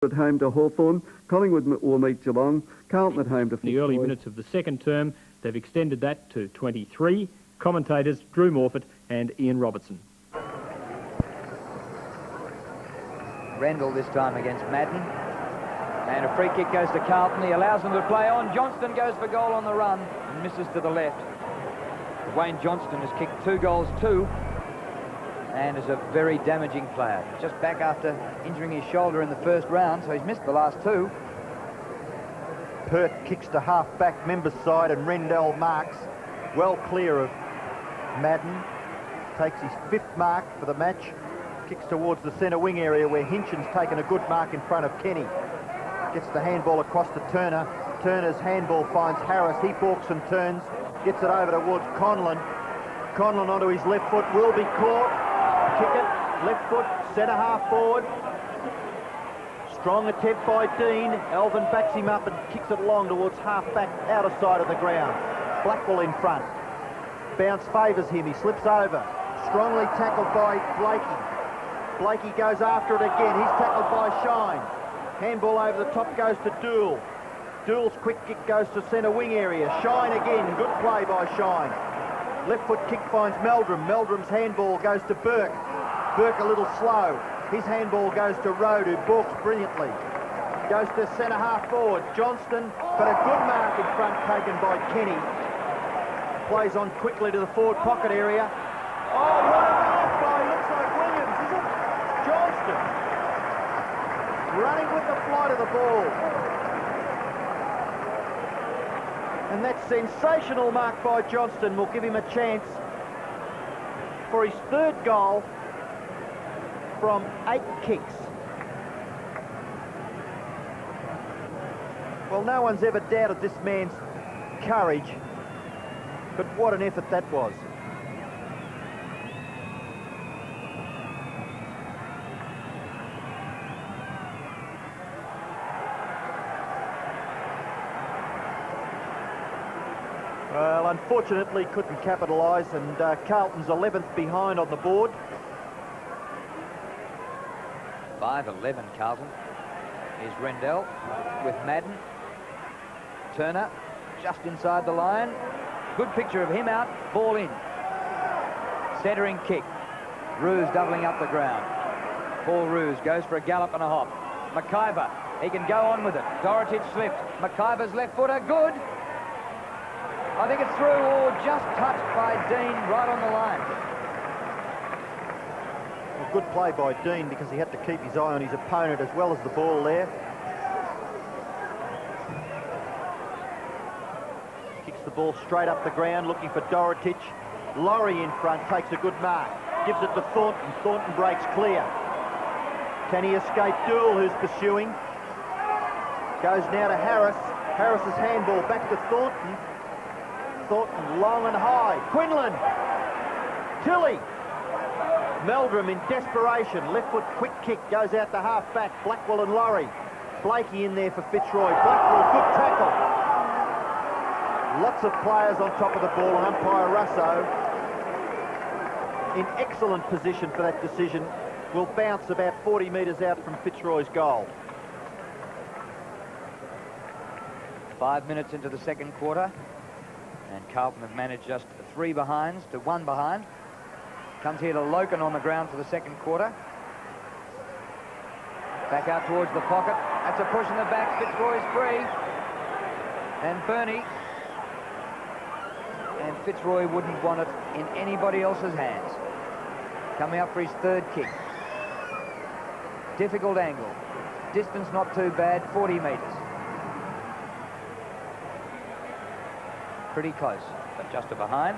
at home to Hawthorn. Collingwood will meet Geelong. Carlton at home to Fitzroy. In the early minutes of the second term, they've extended that to 23. Commentators Drew Morfitt and Ian Robertson. Rendell this time against Madden. And a free kick goes to Carlton. He allows them to play on. Johnston goes for goal on the run and misses to the left. Wayne Johnston has kicked 2 goals too and is a very damaging player. Just back after injuring his shoulder in the first round, so he's missed the last 2. Pert kicks to half-back members side and Rendell marks well clear of Madden. Takes his 5th mark for the match. Kicks towards the centre wing area where Hinchin's taken a good mark in front of Kenny. Gets the handball across to Turner. Turner's handball finds Harris. He balks and turns. Gets it over towards Conlon. Conlon onto his left foot. Will be caught. Kick it. Left foot. Centre half forward. Strong attempt by Dean. Alvin backs him up and kicks it along towards half-back outer side of the ground. Blackwell in front. Bounce favours him. He slips over. Strongly tackled by Blakey. Blakey goes after it again. He's tackled by Shine. Handball over the top goes to Dool. Dool's quick kick goes to centre wing area. Shine again. Good play by Shine. Left foot kick finds Meldrum. Meldrum's handball goes to Burke. Burke a little slow. His handball goes to Rode, who balks brilliantly. Goes to centre half forward. Johnston, but a good mark in front taken by Kenny. Plays on quickly to the forward pocket area. Oh, what a mark by, looks like Williams, is it? Johnston. Running with the flight of the ball. And that sensational mark by Johnston will give him a chance for his 3rd goal from 8 kicks. Well, no one's ever doubted this man's courage, but what an effort that was. Well, unfortunately couldn't capitalise, and Carlton's 11th behind on the board. 5-11 Carlton. Here's Rendell with Madden. Turner just inside the line. Good picture of him out. Ball in. Centering kick. Roos doubling up the ground. Paul Roos goes for a gallop and a hop. McIver, he can go on with it. Dorotich slipped. McIver's left footer, good. I think it's through or just touched by Dean right on the line. Well, good play by Dean because he had to keep his eye on his opponent as well as the ball there. Kicks the ball straight up the ground looking for Dorotich. Laurie in front takes a good mark. Gives it to Thornton. Thornton breaks clear. Can he escape Dool, who's pursuing? Goes now to Harris. Harris's handball back to Thornton. Thornton long and high. Quinlan. Tilley. Meldrum in desperation. Left foot quick kick goes out to half back. Blackwell and Laurie. Blakey in there for Fitzroy. Blackwell, good tackle. Lots of players on top of the ball, and umpire Russo in excellent position for that decision. Will bounce about 40 metres out from Fitzroy's goal. 5 minutes into the second quarter, and Carlton have managed just 3 behinds to 1 behind. Comes here to Loken on the ground for the second quarter. Back out towards the pocket. That's a push in the back. Fitzroy's free. And Burney. And Fitzroy wouldn't want it in anybody else's hands. Coming up for his 3rd kick. Difficult angle. Distance not too bad, 40 metres. Pretty close, but just a behind.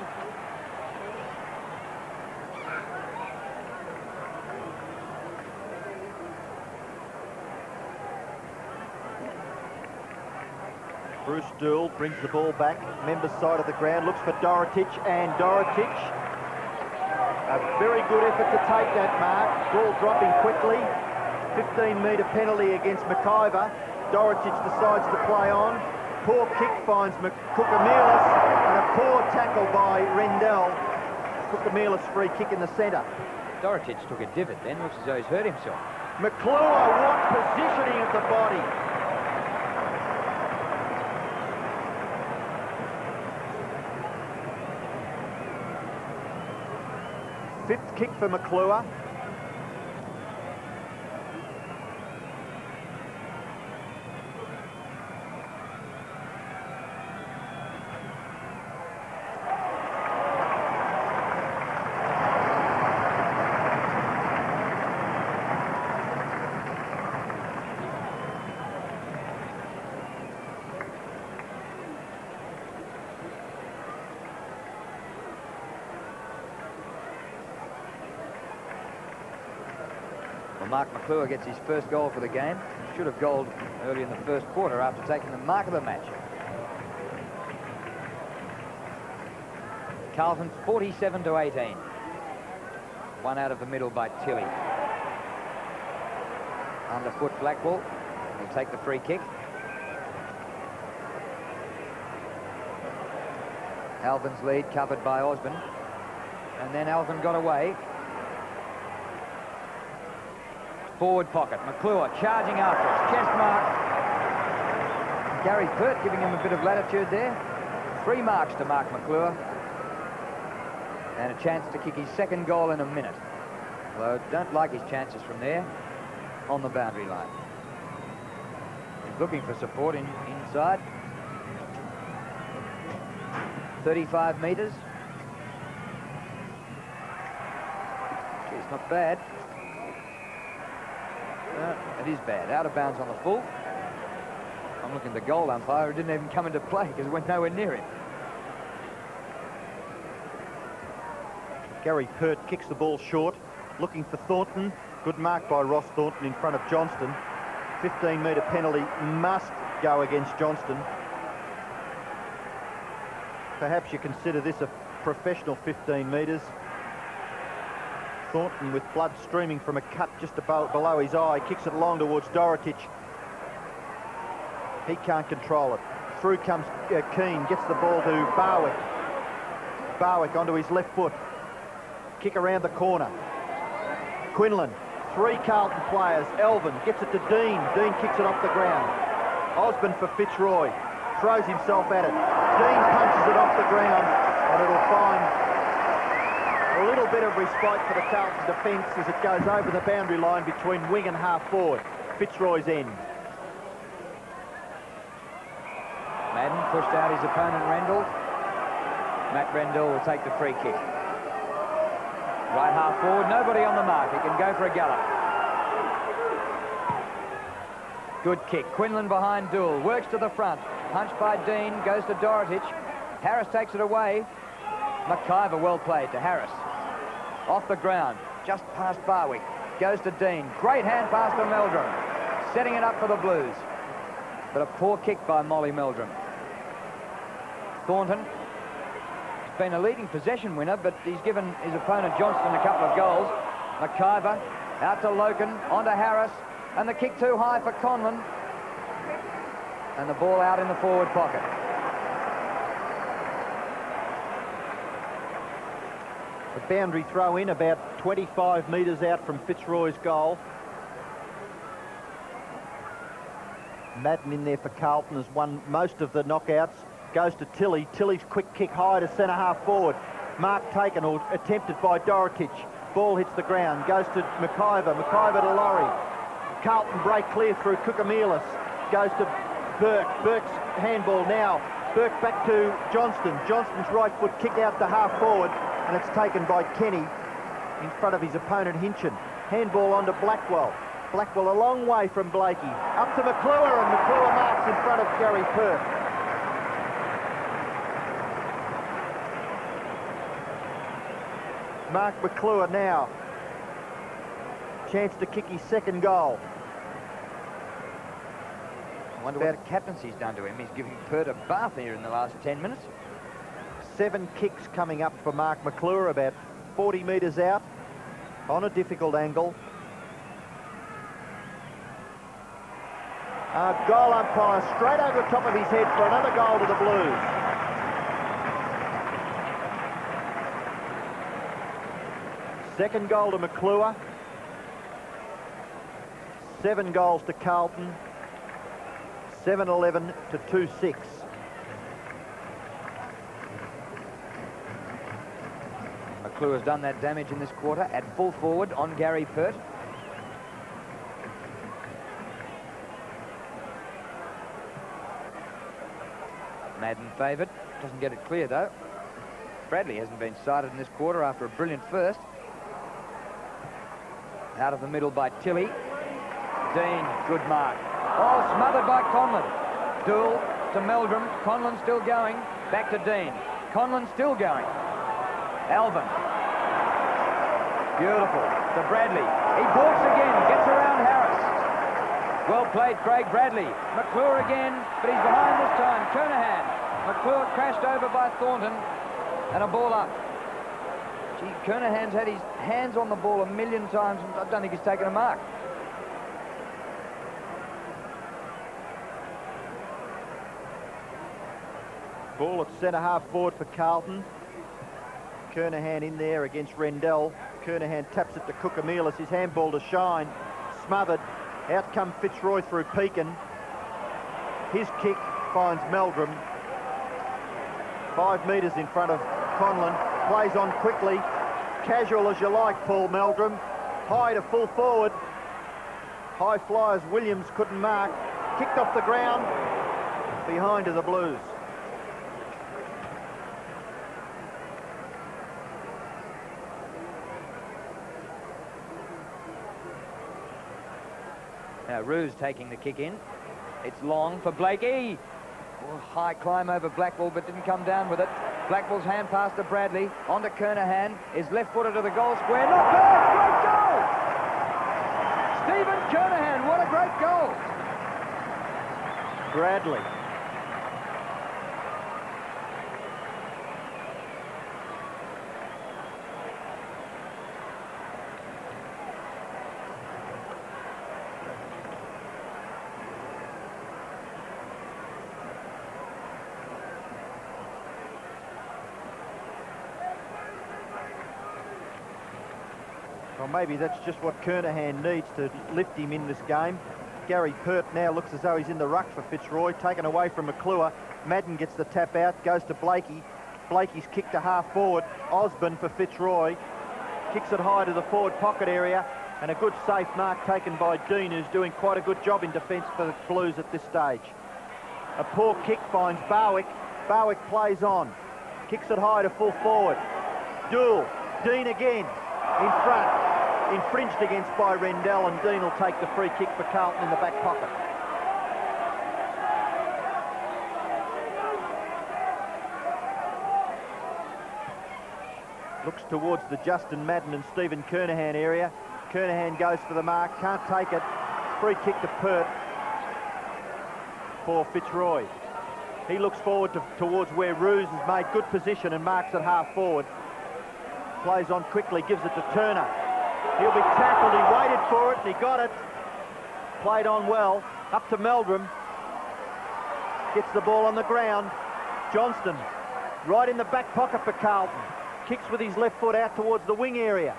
Bruce Dool brings the ball back, members side of the ground, looks for Dorotich, and Dorotich, a very good effort to take that mark. Ball dropping quickly, 15-metre penalty against McIver. Dorotich decides to play on. Poor kick finds Kukamelis, and a poor tackle by Rendell. Kukamelis free kick in the centre. Dorotich took a divot then, looks as though he's hurt himself. McClure, what positioning of the body. Fifth kick for McClure. Mark McClure gets his first goal for the game. Should have goaled early in the first quarter after taking the mark of the match. Carlton 47-18. One out of the middle by Tilley. Underfoot Blackwell. He'll take the free kick. Alvin's lead covered by Osborne. And then Alvin got away. Forward pocket. McClure charging after us. Chest mark. Gary Pert giving him a bit of latitude there. 3 marks to Mark McClure. And a chance to kick his second goal in a minute. Although don't like his chances from there on the boundary line. He's looking for support inside. 35 metres. It's not bad. It is bad. Out of bounds on the full. I'm looking at the goal umpire. It didn't even come into play because it went nowhere near him. Gary Pert kicks the ball short. Looking for Thornton. Good mark by Ross Thornton in front of Johnston. 15-metre penalty must go against Johnston. Perhaps you consider this a professional 15 metres. Thornton with blood streaming from a cut just below his eye, kicks it along towards Dorotich. He can't control it. Through comes Keane, gets the ball to Barwick. Barwick onto his left foot. Kick around the corner. Quinlan, 3 Carlton players. Elvin gets it to Dean. Dean kicks it off the ground. Osborne for Fitzroy. Throws himself at it. Dean punches it off the ground, and it'll find a little bit of respite for the Carlton defence as it goes over the boundary line between wing and half forward. Fitzroy's end. Madden pushed out his opponent Rendell. Matt Rendell will take the free kick. Right half forward, nobody on the mark. He can go for a gallop. Good kick. Quinlan behind Doull. Works to the front. Punch by Dean. Goes to Dorotich. Harris takes it away. McIver, well played to Harris. Off the ground. Just past Barwick. Goes to Dean. Great hand pass to Meldrum. Setting it up for the Blues. But a poor kick by Molly Meldrum. Thornton. He's been a leading possession winner, but he's given his opponent Johnston a couple of goals. McIver. Out to Loken. On to Harris. And the kick too high for Conlon. And the ball out in the forward pocket. The boundary throw in about 25 metres out from Fitzroy's goal. Madden in there for Carlton has won most of the knockouts. Goes to Tilley. Tilley's quick kick high to centre half forward. Mark taken or attempted by Dorotich. Ball hits the ground. Goes to McIver. McIver to Laurie. Carlton break clear through Kukamelis. Goes to Burke. Burke's handball now. Burke back to Johnston. Johnston's right foot kick out to half forward, and it's taken by Kenny in front of his opponent Hinchin. Handball onto Blackwell. Blackwell a long way from Blakey. Up to McClure, and McClure marks in front of Gary Pert. Mark McClure now. Chance to kick his second goal. I wonder what the captaincy's done to him. He's giving Pert a bath here in the last 10 minutes. 7 kicks coming up for Mark McClure, about 40 metres out, on a difficult angle. Goal umpire straight over the top of his head for another goal to the Blues. Second goal to McClure. 7 goals to Carlton, 7-11 to 2-6. McClure has done that damage in this quarter at full forward on Gary Pert. Madden favoured, doesn't get it clear though. Bradley hasn't been sighted in this quarter after a brilliant first. Out of the middle by Tilley. Dean, good mark. Oh, smothered by Conlon. Duel to Meldrum. Conlon still going. Back to Dean. Conlon still going. Alvin. Beautiful. To Bradley. He balks again. Gets around Harris. Well played, Craig Bradley. McClure again, but he's behind this time. Kernahan. McClure crashed over by Thornton. And a ball up. Gee, Kernahan's had his hands on the ball a million times. I don't think he's taken a mark. Ball at centre-half forward for Carlton. Kernahan in there against Rendell. Kernahan taps it to Cookameelis. His handball to Shine. Smothered. Out come Fitzroy through Pekin. His kick finds Meldrum. 5 metres in front of Conlon. Plays on quickly. Casual as you like, Paul Meldrum. High to full forward. High flyers Williams couldn't mark. Kicked off the ground. Behind are the Blues. Now Roos taking the kick in. It's long for Blakey. Oh, high climb over Blackwell, but didn't come down with it. Blackwell's hand pass to Bradley. On to Kernahan. Is left-footed to the goal square. Not bad. Great goal. Stephen Kernahan. What a great goal. Bradley. Well, maybe that's just what Kernahan needs to lift him in this game. Gary Pert now looks as though he's in the ruck for Fitzroy, taken away from McClure. Madden gets the tap out, goes to Blakey. Blakey's kicked to half forward. Osborne for Fitzroy. Kicks it high to the forward pocket area, and a good safe mark taken by Dean, who's doing quite a good job in defence for the Blues at this stage. A poor kick finds Barwick. Barwick plays on. Kicks it high to full forward. Duel. Dean again. In front. Infringed against by Rendell, and Dean will take the free kick for Carlton in the back pocket. Looks towards the Justin Madden and Stephen Kernahan area. Kernahan goes for the mark, can't take it. Free kick to Pert for Fitzroy. He looks forward towards where Roos has made good position and marks it half forward. Plays on quickly, gives it to Turner. He'll be tackled. He waited for it. He got it. Played on well. Up to Meldrum. Gets the ball on the ground. Johnston right in the back pocket for Carlton. Kicks with his left foot out towards the wing area.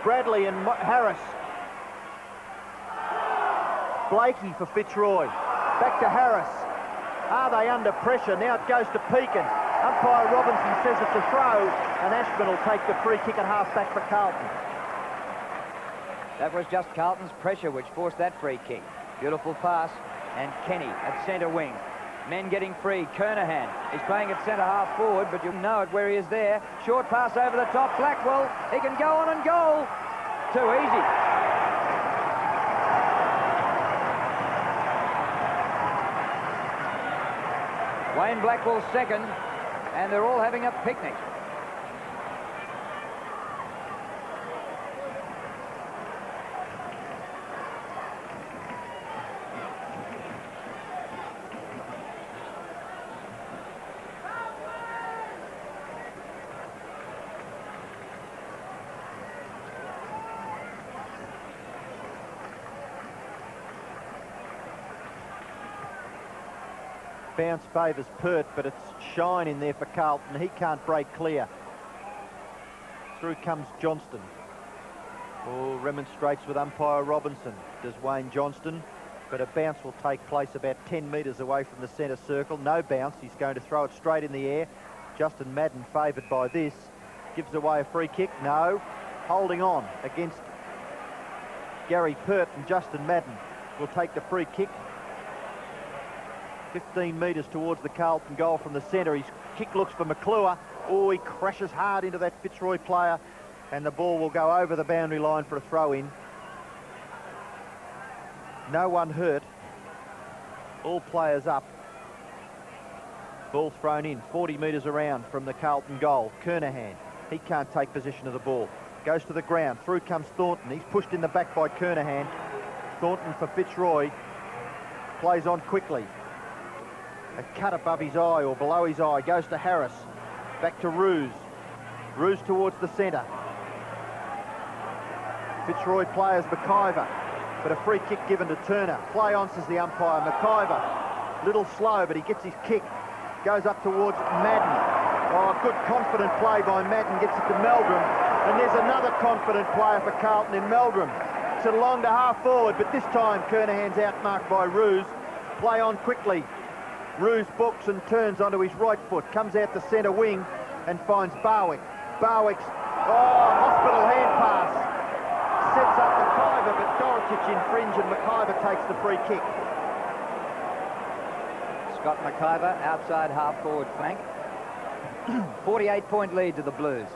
Bradley and Harris. Blakey for Fitzroy. Back to Harris. Are they under pressure? Now it goes to Pekin. Umpire Robinson says it's a throw, and Ashman will take the free kick at half-back for Carlton. That was just Carlton's pressure which forced that free kick. Beautiful pass, and Kenny at centre wing. Men getting free. Kernahan is playing at centre half forward, but you know it where he is there. Short pass over the top. Blackwell, he can go on and goal. Too easy. Wayne Blackwell's second, and they're all having a picnic. Bounce favours Pert, but it's Shine in there for Carlton. He can't break clear. Through comes Johnston. Oh, remonstrates with umpire Robinson, does Wayne Johnston, but a bounce will take place about 10 metres away from the centre circle. No bounce, he's going to throw it straight in the air. Justin Madden favoured by this. Gives away a free kick, no. Holding on against Gary Pert, and Justin Madden will take the free kick. 15 metres towards the Carlton goal from the centre. His kick looks for McClure. Oh, he crashes hard into that Fitzroy player, and the ball will go over the boundary line for a throw-in. No one hurt. All players up. Ball thrown in, 40 metres around from the Carlton goal. Kernahan, he can't take possession of the ball. Goes to the ground. Through comes Thornton. He's pushed in the back by Kernahan. Thornton for Fitzroy. Plays on quickly. A cut above his eye or below his eye. Goes to Harris. Back to Roos. Roos towards the centre. Fitzroy players McIver, but a free kick given to Turner. Play on, says the umpire. McIver, little slow, but he gets his kick. Goes up towards Madden. Oh, good confident play by Madden. Gets it to Meldrum. And there's another confident player for Carlton in Meldrum. It's along to half forward, but this time Kernahan's outmarked by Roos. Play on quickly. Roos books and turns onto his right foot. Comes out the centre wing and finds Barwick. Barwick's, hospital hand pass. Sets up McIver, but Dorotich infringe and McIver takes the free kick. Scott McIver, outside half-forward flank. 48-point lead to the Blues.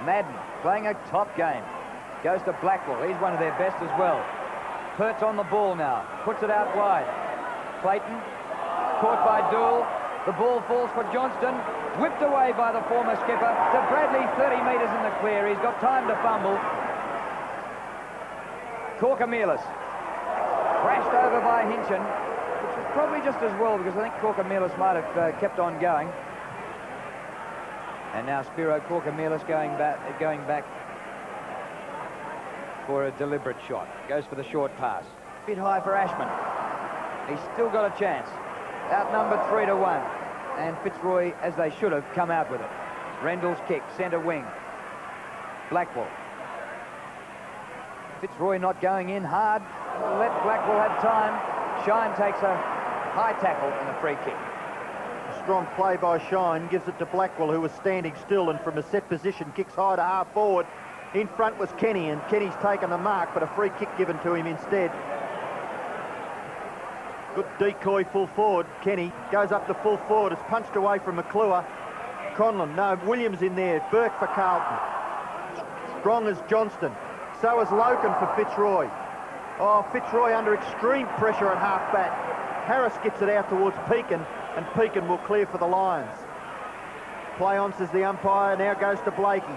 Madden playing a top game. Goes to Blackwell. He's one of their best as well. Pert's on the ball now. Puts it out wide. Clayton, caught by Dool. The ball falls for Johnston. Whipped away by the former skipper. To Bradley, 30 metres in the clear. He's got time to fumble. Corkamielis crashed over by Hinchin, which was probably just as well because I think Corkamielis might have kept on going. And now Spiro Corkamielis going back for a deliberate shot. Goes for the short pass. Bit high for Ashman. He's still got a chance. Outnumbered 3-1. And Fitzroy, as they should have, come out with it. Rendell's kick, centre wing. Blackwell. Fitzroy not going in hard. Let Blackwell have time. Shine takes a high tackle and a free kick. A strong play by Shine gives it to Blackwell, who was standing still and from a set position kicks high to half forward. In front was Kenny, and Kenny's taken the mark, but a free kick given to him instead. Good decoy full forward. Kenny goes up to full forward. It's punched away from McClure. Conlon, no, Williams in there. Burke for Carlton. Strong as Johnston. So is Loken for Fitzroy. Oh, Fitzroy under extreme pressure at half-back. Harris gets it out towards Pekin, and Pekin will clear for the Lions. Play on, says the umpire. Now goes to Blakey.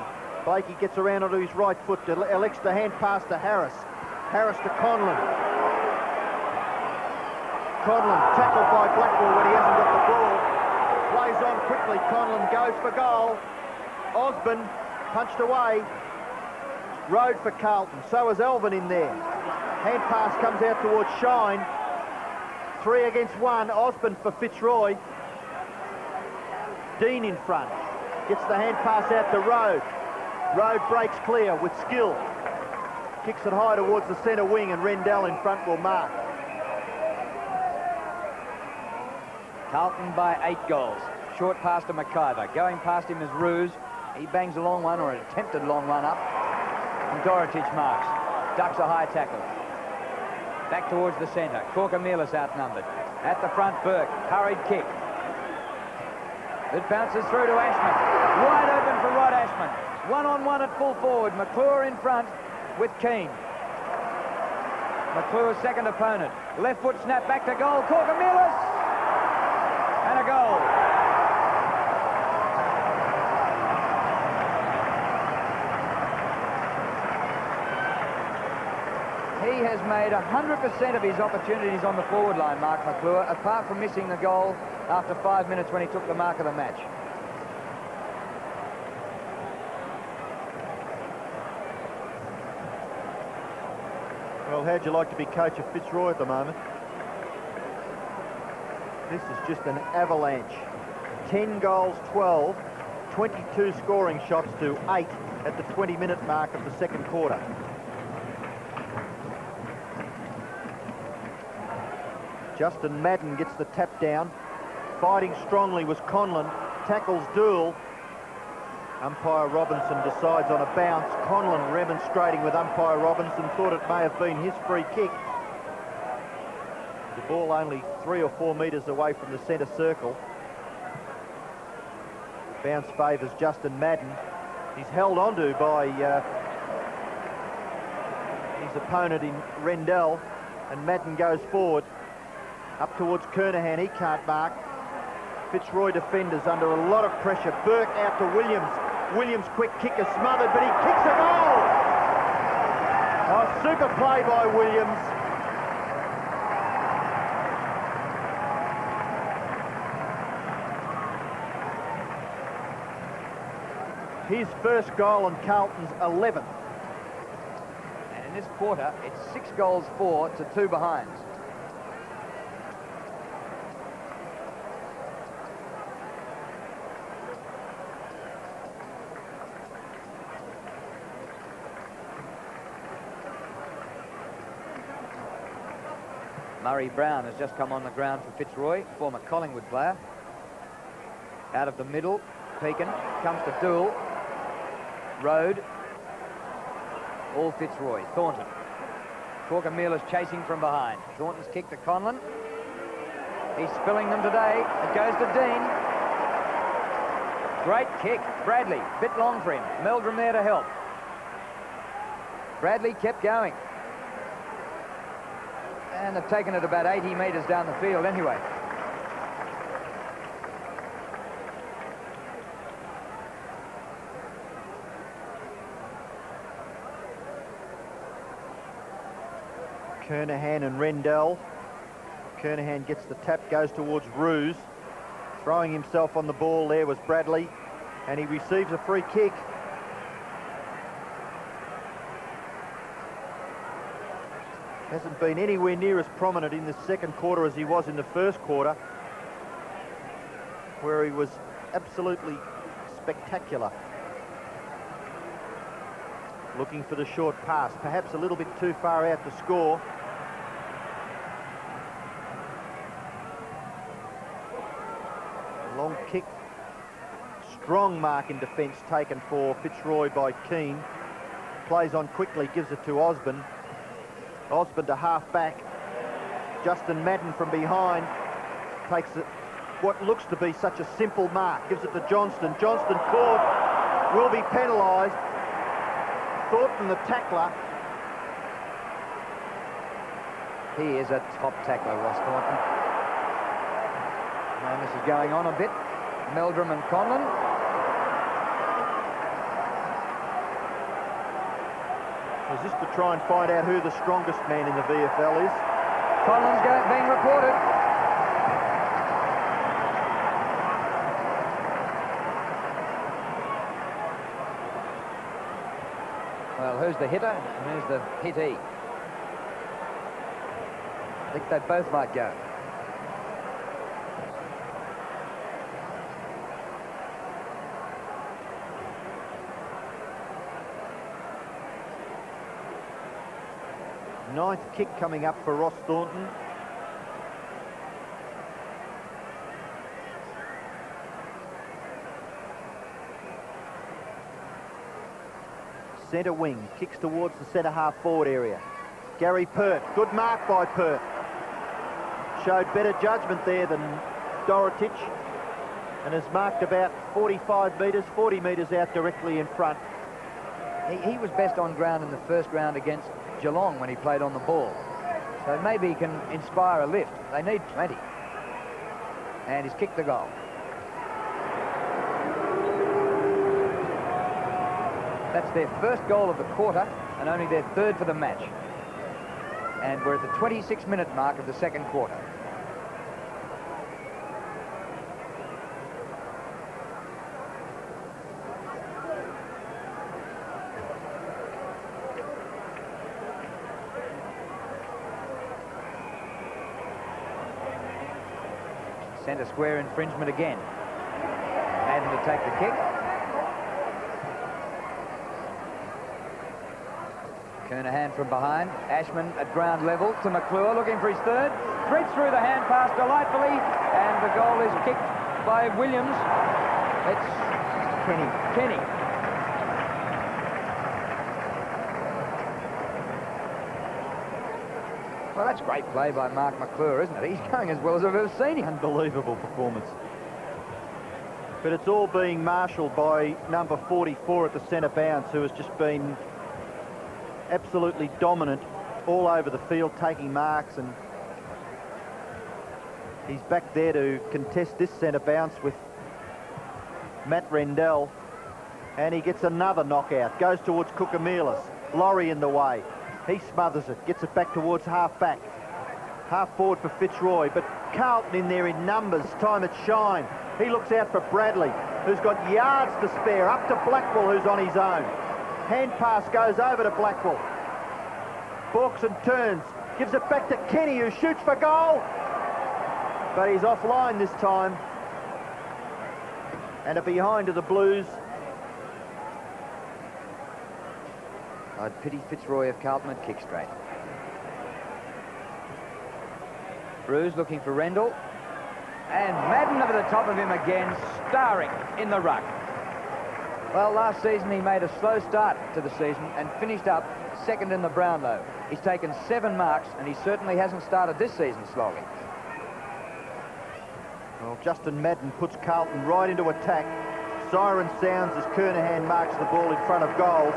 Blakey gets around onto his right foot. Elects the hand pass to Harris. Harris to Conlon. Conlon tackled by Blackwell when he hasn't got the ball. Plays on quickly. Conlon goes for goal. Osborne punched away. Road for Carlton. So is Elvin in there. Hand pass comes out towards Shine. 3 against 1. Osborne for Fitzroy. Dean in front. Gets the hand pass out to Road. Road breaks clear with skill. Kicks it high towards the centre wing, and Rendell in front will mark. Carlton by 8 goals. Short pass to McIver. Going past him is Roos. He bangs a long one, or an attempted long one up. And Dorotich marks. Ducks a high tackle. Back towards the centre. Corkamielis outnumbered. At the front, Burke. Hurried kick. It bounces through to Ashman. Wide open for Rod Ashman. 1-on-1 at full forward. McClure in front with Keane. McClure's second opponent. Left foot snap back to goal. Corkamielis. And a goal. He has made 100% of his opportunities on the forward line, Mark McClure, apart from missing the goal after 5 minutes when he took the mark of the match. Well, how'd you like to be coach of Fitzroy at the moment? This is just an avalanche. 10 goals, 12, 22 scoring shots to 8 at the 20-minute mark of the second quarter. Justin Madden gets the tap down. Fighting strongly was Conlon. Tackles Dool. Umpire Robinson decides on a bounce. Conlon remonstrating with umpire Robinson, thought it may have been his free kick. The ball only 3 or 4 metres away from the centre circle. Bounce favours Justin Madden. He's held onto by his opponent in Rendell, and Madden goes forward up towards Kernahan. He can't mark. Fitzroy defenders under a lot of pressure. Burke out to Williams. Williams' quick kick is smothered, but he kicks a goal! Oh, super play by Williams. His first goal and Carlton's 11th. And in this quarter, it's 6 goals for to 2 behinds. Murray Brown has just come on the ground for Fitzroy, former Collingwood player. Out of the middle, Pekin comes to Dool. Road. All Fitzroy. Thornton. Corker-Meal is chasing from behind. Thornton's kick to Conlon. He's spilling them today. It goes to Dean. Great kick. Bradley. Bit long for him. Meldrum there to help. Bradley kept going. And they've taken it about 80 metres down the field anyway. Kernahan and Rendell. Kernahan gets the tap, goes towards Roos. Throwing himself on the ball there was Bradley, and he receives a free kick. Hasn't been anywhere near as prominent in the second quarter as he was in the first quarter, where he was absolutely spectacular. Looking for the short pass, perhaps a little bit too far out to score. Long kick. Strong mark in defence taken for Fitzroy by Keane. Plays on quickly, gives it to Osborne. Osborne to half-back. Justin Madden from behind takes it, what looks to be such a simple mark, gives it to Johnston. Johnston caught, will be penalised. Thornton the tackler. He is a top tackler, Ross Thornton. And this is going on a bit. Meldrum and Conlon. Is this to try and find out who the strongest man in the VFL is? Conlon's being reported. Well, who's the hitter and who's the hittee? I think they both might go. Ninth kick coming up for Ross Thornton. Centre wing, kicks towards the centre half forward area. Gary Pert, good mark by Pert. Showed better judgment there than Dorotich, and has marked about 45 metres, 40 metres out directly in front. He was best on ground in the first round against Geelong when he played on the ball. So maybe he can inspire a lift. They need plenty. And he's kicked the goal. That's their first goal of the quarter and only their third for the match. And we're at the 26-minute mark of the second quarter. Centre square infringement again. Madden to take the kick. Kernahan from behind. Ashman at ground level to McClure, looking for his third. Threads through the hand pass delightfully, and the goal is kicked by Williams. It's Kenny. Well, that's great play by Mark McClure, isn't it? He's going as well as I've ever seen him. Unbelievable performance. But it's all being marshalled by number 44 at the centre bounce, who has just been absolutely dominant all over the field, taking marks, and he's back there to contest this centre bounce with Matt Rendell, and he gets another knockout. Goes towards Kukamelis. Laurie in the way. He smothers it, gets it back towards half-back. Half-forward for Fitzroy, but Carlton in there in numbers. Time at shine. He looks out for Bradley, who's got yards to spare. Up to Blackwell, who's on his own. Hand pass goes over to Blackwell. Balks and turns. Gives it back to Kenny, who shoots for goal. But he's offline this time. And a behind to the Blues. I'd pity Fitzroy if Carlton had kicked straight. Bruce looking for Rendell. And Madden over the top of him again, starring in the ruck. Well, last season he made a slow start to the season and finished up second in the Brownlow. He's taken 7 marks, and he certainly hasn't started this season slowly. Well, Justin Madden puts Carlton right into attack. Siren sounds as Kernahan marks the ball in front of goals.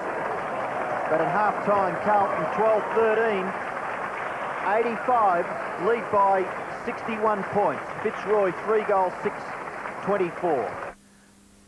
But at half-time, Carlton 12-13, 85, lead by 61 points. Fitzroy 3 goals, 6-24.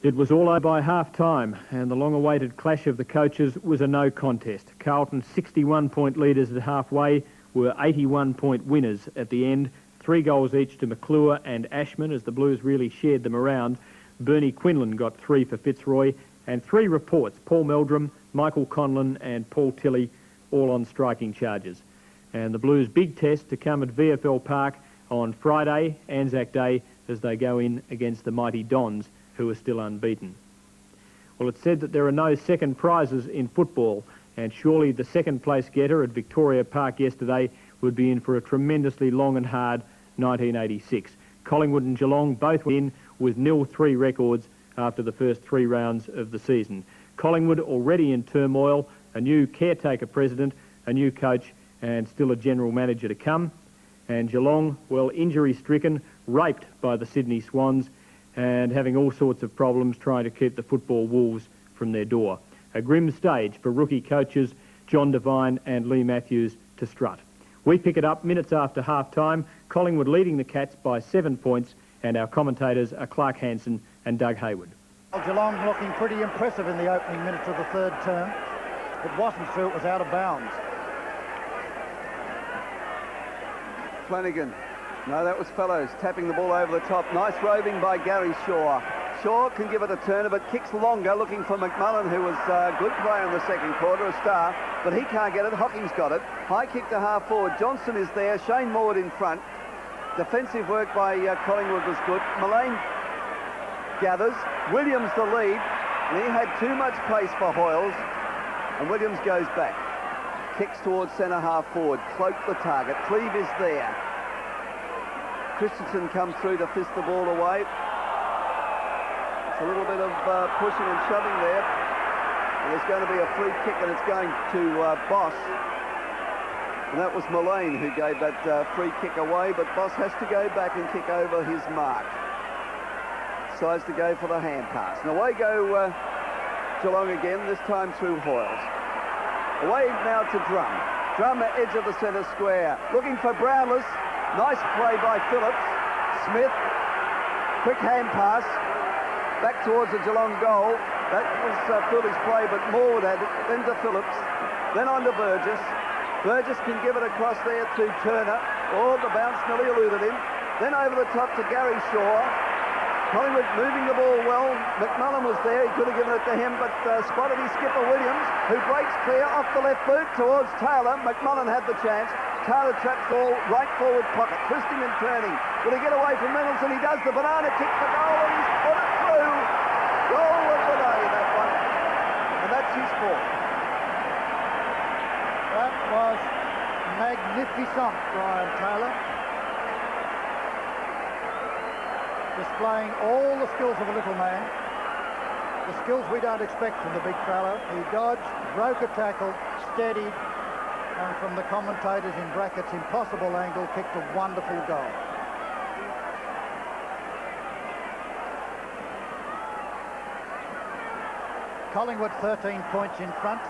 It was all over by half-time, and the long-awaited clash of the coaches was a no contest. Carlton's 61-point leaders at halfway were 81-point winners at the end. 3 goals each to McClure and Ashman as the Blues really shared them around. Bernie Quinlan got 3 for Fitzroy, and 3 reports, Paul Meldrum, Michael Conlon and Paul Tilley, all on striking charges. And the Blues' big test to come at VFL Park on Friday, Anzac Day, as they go in against the mighty Dons, who are still unbeaten. Well, it's said that there are no second prizes in football, and surely the second place getter at Victoria Park yesterday would be in for a tremendously long and hard 1986. Collingwood and Geelong both went in with 0-3 records after the first 3 rounds of the season. Collingwood already in turmoil, a new caretaker president, a new coach, and still a general manager to come. And Geelong, well, injury-stricken, raped by the Sydney Swans, and having all sorts of problems trying to keep the football wolves from their door. A grim stage for rookie coaches John Devine and Lee Matthews to strut. We pick it up minutes after half-time, Collingwood leading the Cats by 7 points, and our commentators are Clark Hansen and Doug Hayward. Well, Geelong looking pretty impressive in the opening minutes of the third term. It wasn't true, it was out of bounds. Flanagan. No, that was Fellows tapping the ball over the top. Nice roving by Gary Shaw. Shaw can give it a turner, but kicks longer, looking for McMullen, who was a good player in the second quarter, a star, but he can't get it. Hocking's got it. High kick to half forward. Johnson is there. Shane Maud in front. Defensive work by Collingwood was good. Mullane gathers. Williams the lead. And he had too much pace for Hoyles, and Williams goes back. Kicks towards centre half forward. Cloak the target. Cleve is there. Christensen comes through to fist the ball away. It's a little bit of pushing and shoving there. And there's going to be a free kick, and it's going to Boss. And that was Mullane who gave that free kick away, but Boss has to go back and kick over his mark. Decides to go for the hand pass. And away go Geelong again, this time through Hoyles. Away now to Drum. Drum at edge of the centre square. Looking for Brownless. Nice play by Phillips. Smith. Quick hand pass. Back towards the Geelong goal. That was foolish play, but Maud had it. Then to Phillips. Then on to Burgess. Burgess can give it across there to Turner. Oh, the bounce nearly eluded him. Then over the top to Gary Shaw. Collingwood moving the ball well. McMullen was there. He could have given it to him, but spotted his skipper Williams, who breaks clear off the left boot towards Taylor. McMullen had the chance. Taylor traps ball right forward pocket, twisting and turning. Will he get away from Reynolds? And he does. The banana kick for goal, and he's put it through. Goal of the day, that one. And that's his fourth. was magnificent, Brian Taylor. Displaying all the skills of a little man. The skills we don't expect from the big fellow. He dodged, broke a tackle, steadied, and from the commentators in brackets, impossible angle, kicked a wonderful goal. Collingwood 13 points in front,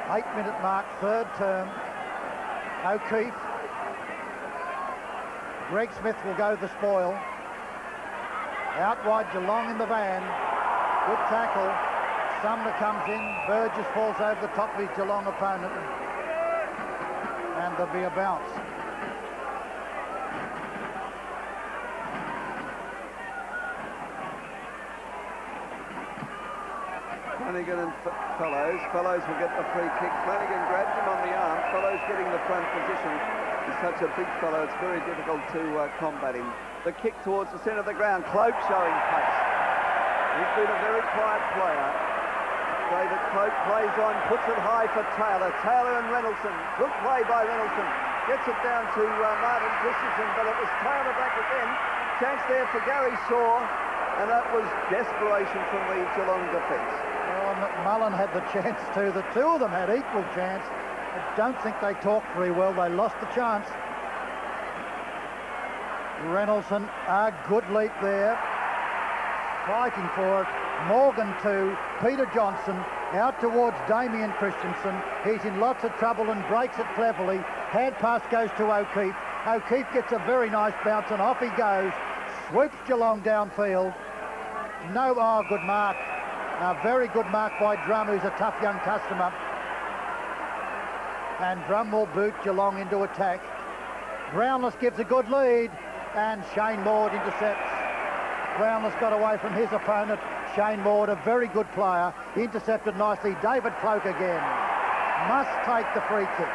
8-minute mark, third term. O'Keefe. Greg Smith will go the spoil. Out wide, Geelong in the van. Good tackle. Sumner comes in. Burgess falls over the top of his Geelong opponent. And there'll be a bounce. Flanagan and Fellows. Fellows will get the free kick. Flanagan grabs him on the arm. Fellows getting the front position. He's such a big fellow, it's very difficult to combat him. The kick towards the centre of the ground. Cloak showing pace. He's been a very quiet player. David Cloak plays on, puts it high for Taylor. Taylor and Reynoldsson. Good play by Reynoldsson. Gets it down to Martin Christensen, but it was Taylor back again. Chance there for Gary Shaw, and that was desperation from the Geelong defence. Well, McMullen had the chance too. The two of them had equal chance. I don't think they talked very well. They lost the chance. Reynoldsson, a good leap there. Fighting for it. Morgan 2, Peter Johnson out towards Damien Christensen. He's in lots of trouble and breaks it cleverly. Hand pass goes to O'Keefe. O'Keefe gets a very nice bounce and off he goes. Swoops Geelong downfield. Good mark. A very good mark by Drum, who's a tough young customer. And Drum will boot Geelong into attack. Brownless gives a good lead, and Shane Maud intercepts. Brownless got away from his opponent. Shane Maud, a very good player, intercepted nicely. David Cloak again. Must take the free kick.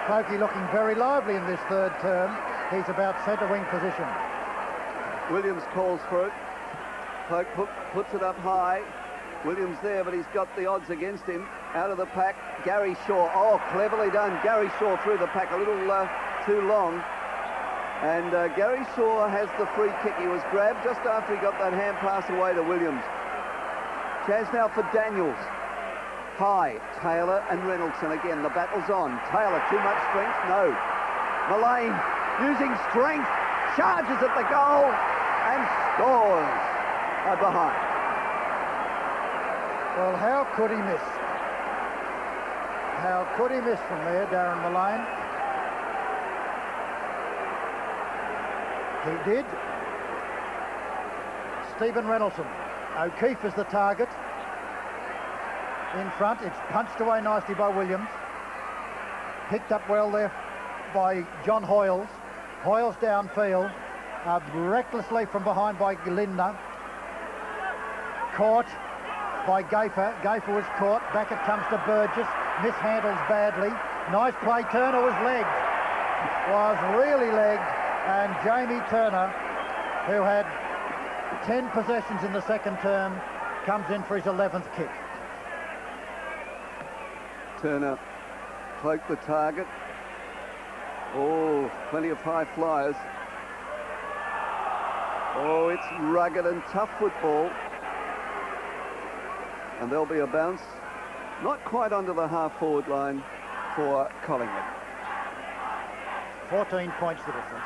Cloakey looking very lively in this third term. He's about centre wing position. Williams calls for it. Cloak puts it up high. Williams there, but he's got the odds against him. Out of the pack, Gary Shaw. Oh, cleverly done. Gary Shaw through the pack a little too long. And Gary Shaw has the free kick. He was grabbed just after he got that hand pass away to Williams. Chance now for Daniels. High, Taylor and Reynoldsson again. The battle's on. Taylor, too much strength? No. Mullane using strength, charges at the goal and scores behind. Well, how could he miss? How could he miss from there, Darren Mullane? He did. Stephen Reynoldsson. O'Keefe is the target. In front, it's punched away nicely by Williams. Picked up well there by John Hoyles. Hoyles downfield. Recklessly from behind by Lindner. Caught by Gafer. Gafer was caught. Back it comes to Burgess. Mishandles badly. Nice play. Turner was legged. Was really legged. And Jamie Turner, who had 10 possessions in the second term, comes in for his 11th kick. Turner cloaked the target. Oh, plenty of high flyers. Oh, it's rugged and tough football. And there'll be a bounce, not quite under the half-forward line for Collingwood. 14 points the difference.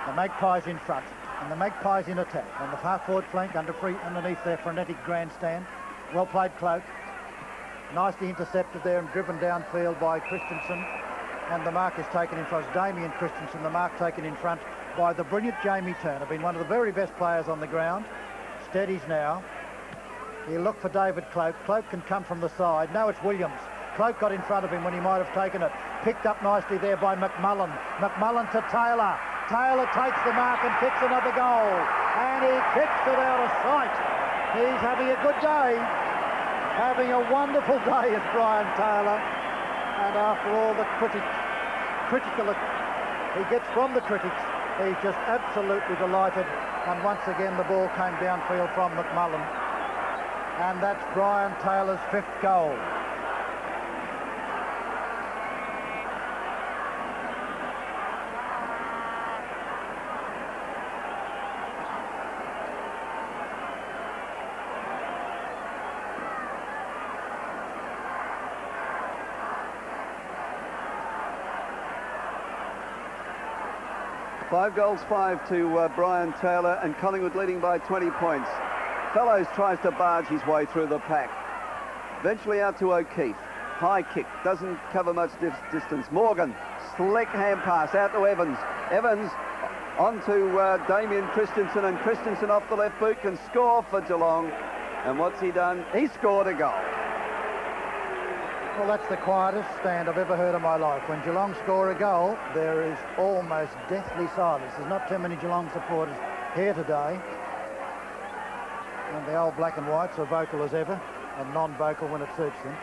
The Magpies in front, and the Magpies in attack. On the half-forward flank, underneath their frenetic grandstand. Well played, Cloak. Nicely intercepted there and driven downfield by Christensen. And the mark is taken in front. Damien Christensen, the mark taken in front by the brilliant Jamie Turner. Been one of the very best players on the ground. Steadies now. He'll look for David Cloak. Cloak can come from the side. No, it's Williams. Cloak got in front of him when he might have taken it. Picked up nicely there by McMullen. McMullen to Taylor. Taylor takes the mark and kicks another goal. And he kicks it out of sight. He's having a good day. Having a wonderful day is Brian Taylor. And after all the critical he gets from the critics, he's just absolutely delighted. And once again the ball came downfield from McMullen. And that's Brian Taylor's 5th goal. 5 to Brian Taylor, and Collingwood leading by 20 points. Fellows tries to barge his way through the pack. Eventually out to O'Keefe. High kick, doesn't cover much distance. Morgan, slick hand pass out to Evans. Evans on to Damien Christensen, and Christensen off the left boot can score for Geelong. And what's he done? He scored a goal. Well, that's the quietest stand I've ever heard in my life. When Geelong score a goal, there is almost deathly silence. There's not too many Geelong supporters here today. And the old black and whites are vocal as ever, and non-vocal when it suits them.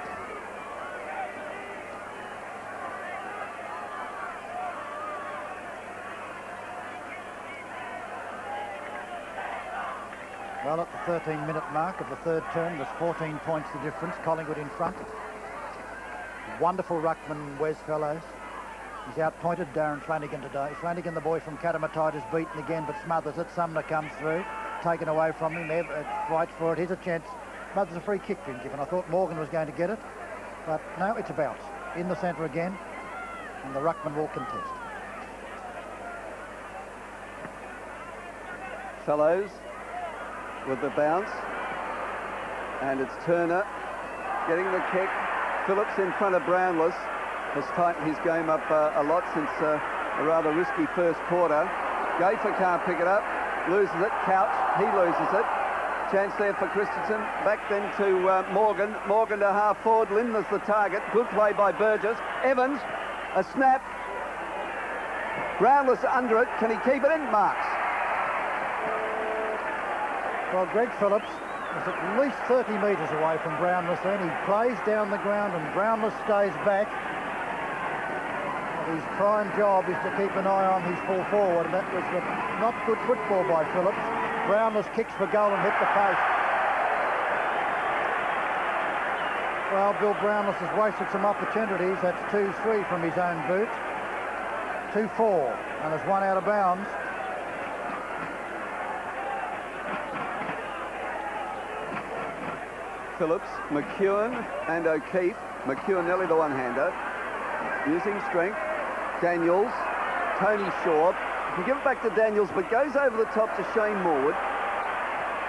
Well, at the 13-minute mark of the third term, there's 14 points the difference. Collingwood in front. Wonderful ruckman, Wes Fellows. He's outpointed Darren Flanagan today. Flanagan, the boy from Catamite, is beaten again, but smothers it. Sumner comes through, taken away from him. Fights for it. Here's a chance. Smothers a free kick being given. I thought Morgan was going to get it, but no, it's a bounce. In the centre again, and the ruckman will contest. Fellows with the bounce, and it's Turner getting the kick. Phillips in front of Brownless has tightened his game up a lot since a rather risky first quarter. Gafer can't pick it up, loses it. Couch, he loses it. Chance there for Christensen. Back then to Morgan. Morgan to half forward. Lindner's the target. Good play by Burgess. Evans, a snap. Brownless under it. Can he keep it in? Marks. Well, Greg Phillips is at least 30 metres away from Brownless then. He plays down the ground and Brownless stays back. His prime job is to keep an eye on his full forward, and that was not good football by Phillips. Brownless kicks for goal and hit the post. Well, Bill Brownless has wasted some opportunities. That's 2-3 from his own boot. 2-4, and has one out of bounds. Phillips, McCure and O'Keefe. McCure nearly the one-hander. Using strength. Daniels, Tony Shaw. Can give it back to Daniels, but goes over the top to Shane Morwood,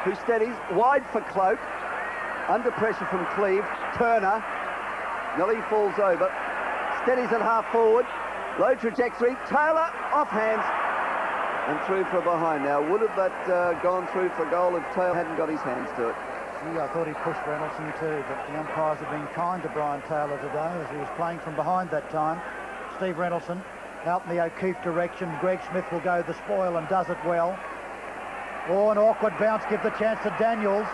who steadies wide for Cloak. Under pressure from Cleve. Turner nearly falls over. Steadies at half forward. Low trajectory. Taylor off hands and through for behind. Now, would have that gone through for goal if Taylor hadn't got his hands to it? Gee, I thought he pushed Reynolds too, but the umpires have been kind to Brian Taylor today as he was playing from behind that time. Steve Reynolds out in the O'Keefe direction. Greg Smith will go the spoil and does it well. Oh, an awkward bounce, give the chance to Daniels,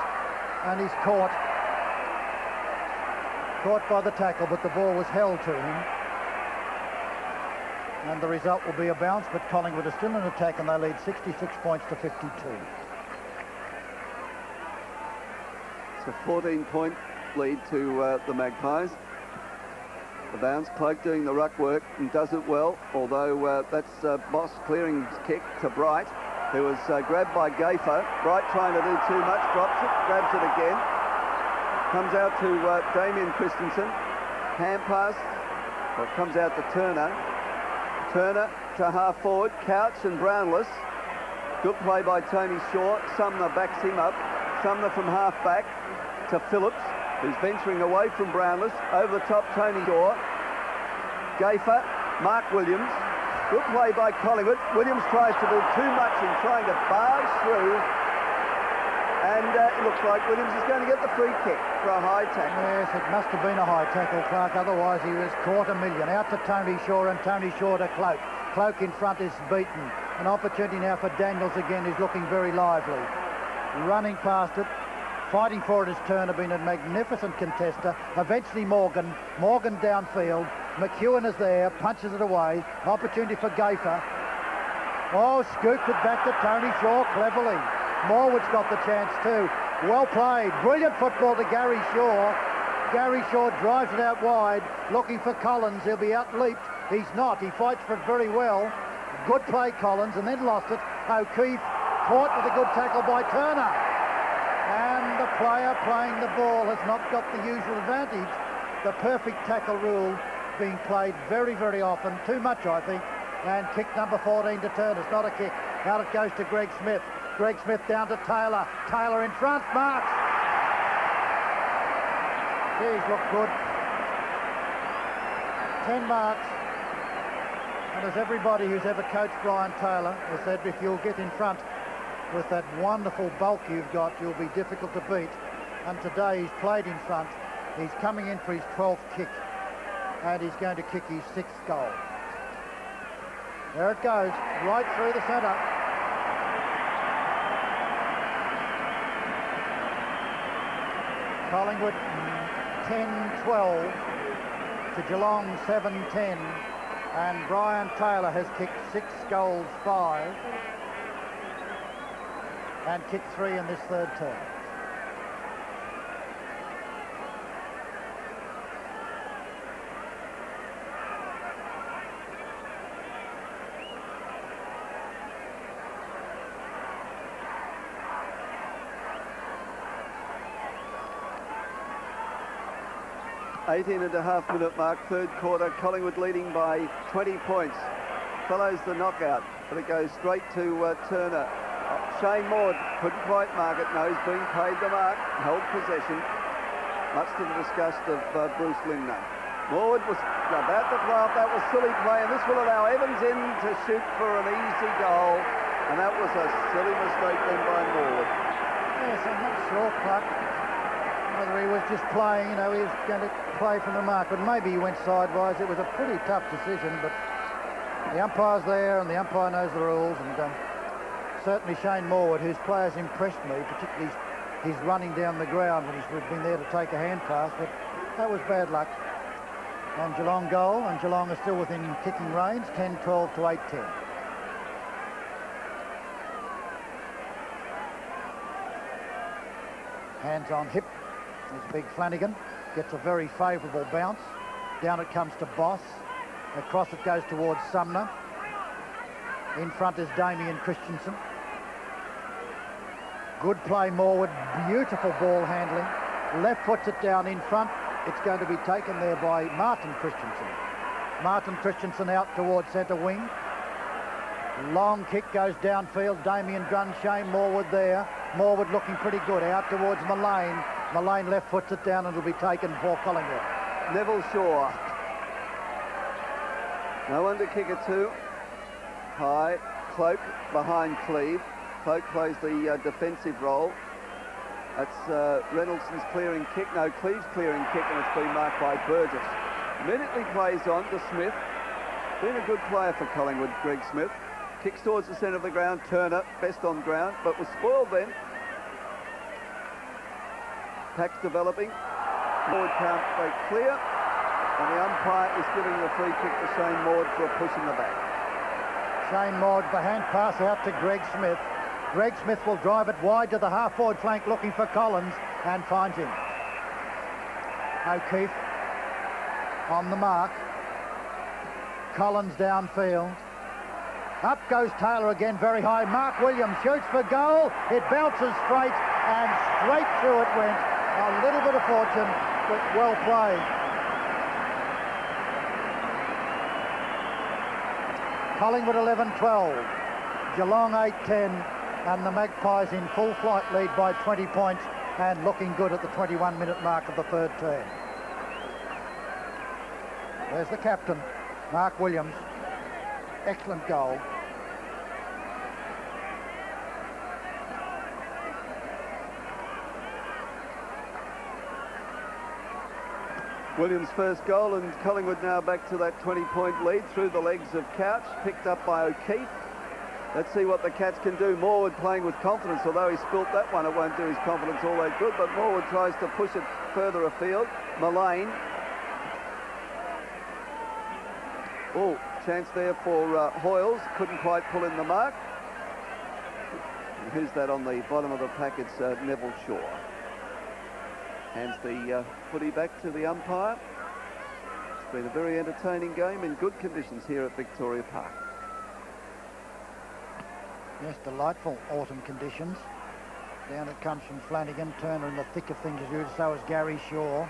and he's caught. Caught by the tackle, but the ball was held to him. And the result will be a bounce, but Collingwood is still in attack and they lead 66 points to 52. It's a 14-point lead to the Magpies. The bounce, Cloak doing the ruck work and does it well, although that's Boss clearing his kick to Bright, who was grabbed by Gafer. Bright trying to do too much, drops it, grabs it again. Comes out to Damien Christensen. Hand pass, well, comes out to Turner. Turner to half forward, Couch and Brownless. Good play by Tony Shaw. Sumner backs him up. Sumner from half back to Phillips, who's venturing away from Brownless. Over the top, Tony Shaw. Gafer, Mark Williams. Good play by Collingwood. Williams tries to do too much in trying to barge through. And it looks like Williams is going to get the free kick for a high tackle. Yes, it must have been a high tackle, Clark. Otherwise, he was caught a million. Out to Tony Shaw, and Tony Shaw to Cloak. Cloak in front is beaten. An opportunity now for Daniels again, who's looking very lively. Running past it. Fighting for it is Turner, been a magnificent contester. Eventually Morgan downfield. McEwen is there, punches it away. Opportunity for Gafer. Oh, scooped it back to Tony Shaw cleverly. Morwood's got the chance too. Well played. Brilliant football to Gary Shaw. Gary Shaw drives it out wide, looking for Collins. He'll be outleaped. He's not. He fights for it very well. Good play, Collins, and then lost it. O'Keefe caught with a good tackle by Turner. And the player playing the ball has not got the usual advantage. The perfect tackle rule being played very, very often. Too much, I think. And kick number 14 to Turner. It's not a kick. Out it goes to Greg Smith. Greg Smith down to Taylor. Taylor in front. Marks. He's looked good. 10 marks. And as everybody who's ever coached Brian Taylor has said, if you'll get in front with that wonderful bulk you've got, you'll be difficult to beat. And today he's played in front. He's coming in for his 12th kick. And he's going to kick his 6th goal. There it goes, right through the centre. Collingwood 10-12 to Geelong 7-10. And Brian Taylor has kicked 6 goals, 5. And kicked 3 in this third term. .5-minute mark, third quarter. Collingwood leading by 20 points. Follows the knockout, but it goes straight to Turner. Shane Maud couldn't quite mark it. No, he's being paid the mark. Held possession, much to the disgust of Bruce Lindner. Maud was about to throw up. That was silly play, and this will allow Evans in to shoot for an easy goal. And that was a silly mistake then by Maud. Yes, I'm not sure, Clark, whether he was just playing, he was going to play from the mark, but maybe he went sideways. It was a pretty tough decision, but the umpire's there and the umpire knows the rules, and certainly Shane Morwood, whose players impressed me, particularly his running down the ground when he's been there to take a hand pass, but that was bad luck. And Geelong goal, and Geelong are still within kicking range, 10-12 to 8-10. Hands on hip. There's big Flanagan. Gets a very favourable bounce. Down it comes to Boss. Across it goes towards Sumner. In front is Damien Christensen. Good play, Morwood. Beautiful ball handling. Left puts it down in front. It's going to be taken there by Martin Christensen. Martin Christensen out towards centre wing. Long kick goes downfield. Damien Grun, Shane Morwood there. Morwood looking pretty good. Out towards Mullane. Mullane left puts it down and it'll be taken for Collingwood. Neville Shaw. No one to kick it to. High. Cloak behind Cleve. Cloak plays the defensive role. That's Reynoldson's clearing kick. No, Cleve's clearing kick, and it's been marked by Burgess. Immediately plays on to Smith. Been a good player for Collingwood, Greg Smith. Kicks towards the centre of the ground. Turner, best on ground, but was spoiled then. Pack's developing. Maud can't break clear. And the umpire is giving the free kick to Shane Maud for a push in the back. Shane Maud, the hand pass out to Greg Smith. Greg Smith will drive it wide to the half-forward flank looking for Collins and finds him. O'Keefe on the mark. Collins downfield. Up goes Taylor again, very high. Mark Williams shoots for goal. It bounces straight, and straight through it went. A little bit of fortune, but well played. Collingwood 11-12. Geelong 8-10. And the Magpies in full flight lead by 20 points and looking good at the 21-minute mark of the third term. There's the captain, Mark Williams. Excellent goal. Williams' first goal, and Collingwood now back to that 20-point lead through the legs of Couch, picked up by O'Keefe. Let's see what the Cats can do. Morwood playing with confidence, although he spilt that one, it won't do his confidence all that good, but Morwood tries to push it further afield. Mullane. Oh, chance there for Hoyles, couldn't quite pull in the mark. And who's that on the bottom of the pack? It's Neville Shaw. Hands the footy back to the umpire. It's been a very entertaining game in good conditions here at Victoria Park. Yes, delightful autumn conditions. Down it comes from Flanagan. Turner in the thick of things as usual, so is Gary Shaw.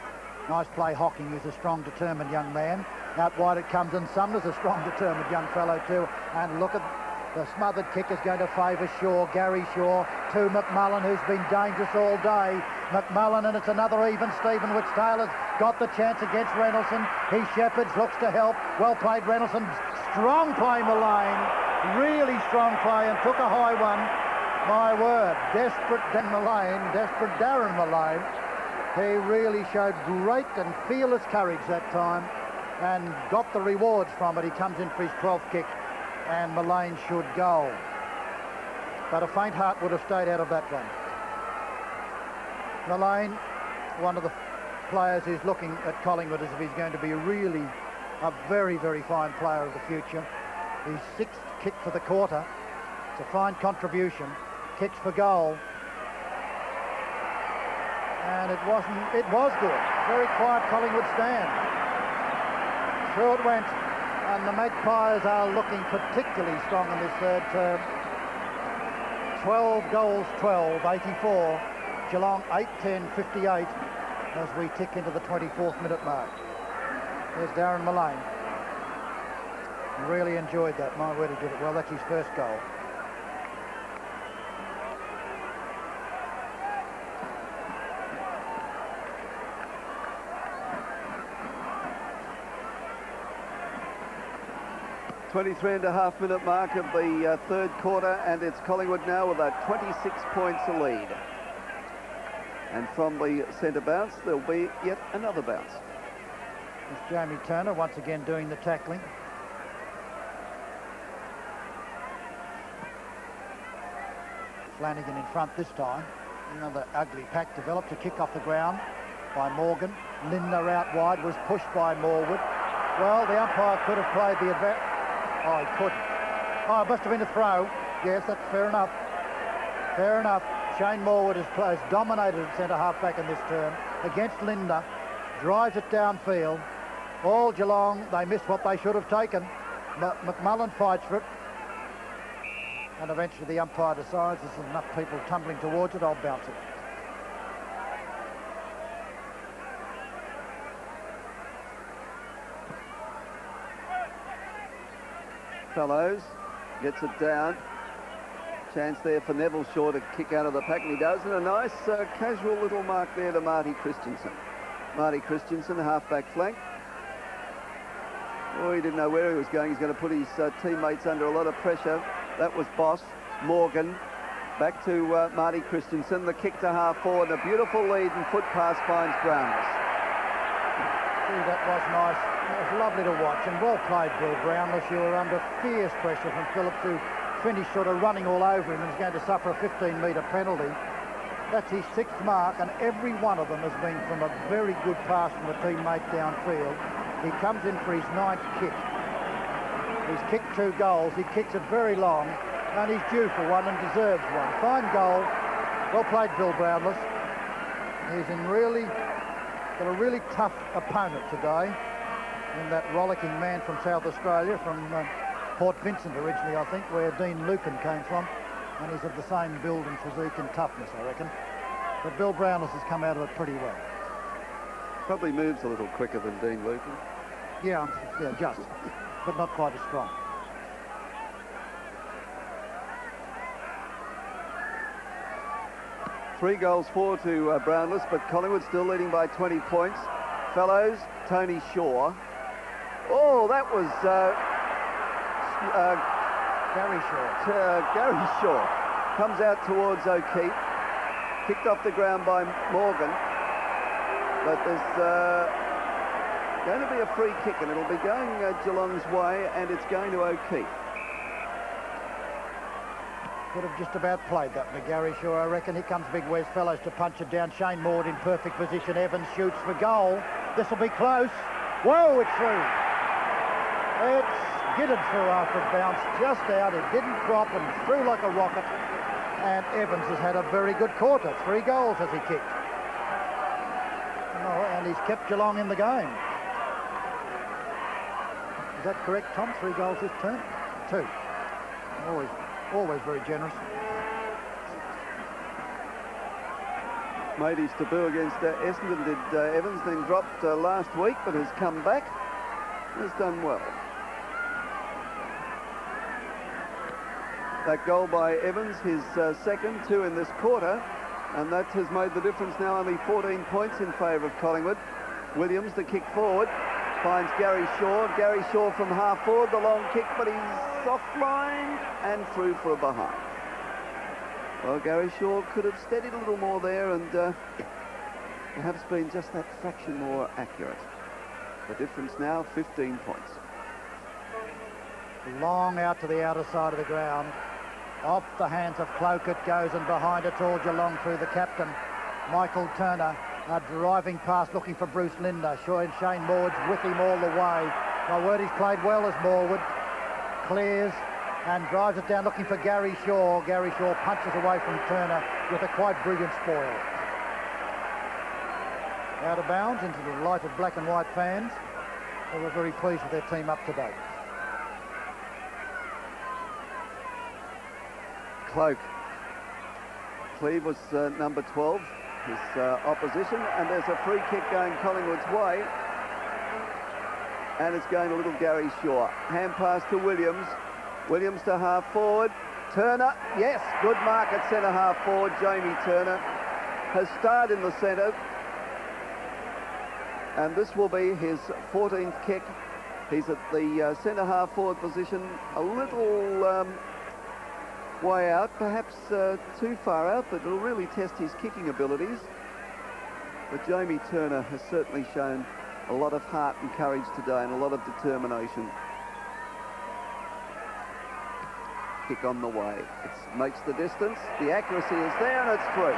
Nice play, Hocking, who's a strong, determined young man. Out wide it comes, and Sumner's a strong, determined young fellow too. And look at the smothered kick is going to favour Shaw, Gary Shaw, to McMullen, who's been dangerous all day. McMullen, and it's another even Stephen, which Taylor's got the chance against Reynoldsson. He shepherds, looks to help. Well played, Reynoldsson. Strong play, Mullane. Really strong play, and took a high one. My word, desperate Darren Mullane. He really showed great and fearless courage that time and got the rewards from it. He comes in for his 12th kick, and Mullane should go. But a faint heart would have stayed out of that one. Mullane, one of the players who's looking at Collingwood as if he's going to be really a very, very fine player of the future. His 6th kick for the quarter. It's a fine contribution. Kicks for goal. And it was good. Very quiet Collingwood stand. Through it went. And the Magpies are looking particularly strong in this third term. 12 goals, 12, 84. Geelong 8-10, 58 as we tick into the 24th minute mark. There's Darren Mullane. Really enjoyed that. My word, he did it well. That's his first goal. .23.5 minute mark of the third quarter, and it's Collingwood now with a 26 points lead. And from the centre bounce, there'll be yet another bounce. It's Jamie Turner once again doing the tackling. Flanagan in front this time. Another ugly pack developed. A kick off the ground by Morgan. Lindner out wide, was pushed by Morwood. Well, the umpire could have played the advance. Oh, he couldn't. Oh, it must have been a throw. Yes, that's fair enough. Fair enough. Shane Morwood has dominated at centre half back in this term against Lindner. Drives it downfield. All Geelong, they missed what they should have taken. McMullen fights for it. And eventually the umpire decides there's enough people tumbling towards it, I'll bounce it. Fellows gets it down. Chance there for Neville Shaw to kick out of the pack, and he does. And a nice casual little mark there to Marty Christensen. Marty Christensen, half-back flank. Oh, he didn't know where he was going. He's going to put his teammates under a lot of pressure. That was Boss. Morgan. Back to Marty Christensen. The kick to half forward. A beautiful lead and foot pass finds Brownless. Gee, that was nice. It was lovely to watch, and well played, Bill Brownless. You were under fierce pressure from Phillips, who finished sort of running all over him and is going to suffer a 15-metre penalty. That's his 6th mark, and every one of them has been from a very good pass from a teammate downfield. He comes in for his 9th kick. He's kicked 2 goals. He kicks it very long, and he's due for one and deserves one. Fine goal. Well played, Bill Brownless. He's got a really tough opponent today in that rollicking man from South Australia, from Port Vincent originally, I think, where Dean Lucan came from, and he's of the same build and physique and toughness, I reckon. But Bill Brownless has come out of it pretty well. Probably moves a little quicker than Dean Lucan. Yeah, just, but not quite as strong. Three goals, 4 to Brownless, but Collingwood still leading by 20 points. Fellows, Tony Shaw. Oh, that was Gary Shaw. Gary Shaw comes out towards O'Keefe. Kicked off the ground by Morgan. But there's going to be a free kick, and it'll be going Geelong's way, and it's going to O'Keefe. Could have just about played that for Gary Shaw, I reckon. Here comes Big Wes Fellows to punch it down. Shane Maud in perfect position. Evans shoots for goal. This will be close. Whoa, it's through. It's skidded through after it bounced just out. It didn't drop and through like a rocket. And Evans has had a very good quarter. 3 goals has he kicked. Oh, and he's kept Geelong in the game. Is that correct, Tom? 3 goals this term? 2. Always very generous. Made his debut against Essendon, did Evans, then dropped last week, but has come back. has done well. That goal by Evans, his second, 2 in this quarter, and that has made the difference now, only 14 points in favour of Collingwood. Williams, the kick forward, finds Gary Shaw. Gary Shaw from half forward, the long kick, but he's offline and through for a behind. Well, Gary Shaw could have steadied a little more there and perhaps been just that fraction more accurate. The difference now, 15 points. Long out to the outer side of the ground. Off the hands of Cloak it goes, and behind it's all Geelong through the captain, Michael Turner. Driving past, looking for Bruce Linder. Shane Morwood's with him all the way. My word, he's played well as Morwood. Clears and drives it down, looking for Gary Shaw. Gary Shaw punches away from Turner with a quite brilliant spoil. Out of bounds into the delighted black and white fans. They were very pleased with their team up to date. Cloak. Cleve was number 12, his opposition, and there's a free kick going Collingwood's way, and it's going a little Gary Shaw. Hand pass to Williams. Williams to half forward. Turner, yes, good mark at centre half forward. Jamie Turner has starred in the centre, and this will be his 14th kick. He's at the centre half forward position, a little way out, perhaps too far out, but it'll really test his kicking abilities. But Jamie Turner has certainly shown a lot of heart and courage today and a lot of determination. Kick on the way. It makes the distance. The accuracy is there and it's through.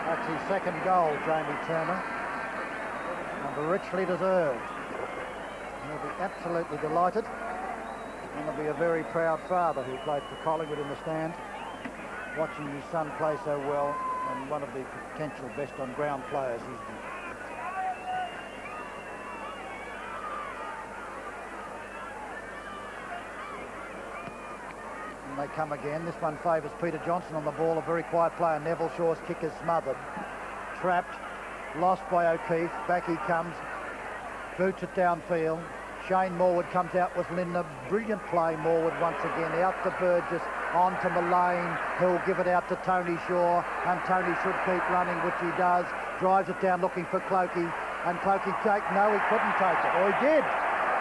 That's his second goal, Jamie Turner, and richly deserved. He'll be absolutely delighted, and he'll be a very proud father who played for Collingwood in the stand, watching his son play so well, and one of the potential best on-ground players. And they come again. This one favours Peter Johnson on the ball, a very quiet player. Neville Shaw's kick is smothered. Trapped, lost by O'Keefe. Back he comes. Boots it downfield. Shane Morwood comes out with Linder. Brilliant play, Morwood once again. Out to Burgess, on to Mullane. He'll give it out to Tony Shaw, and Tony should keep running, which he does. Drives it down looking for Clokey, and Clokey no, he couldn't take it. Oh, he did.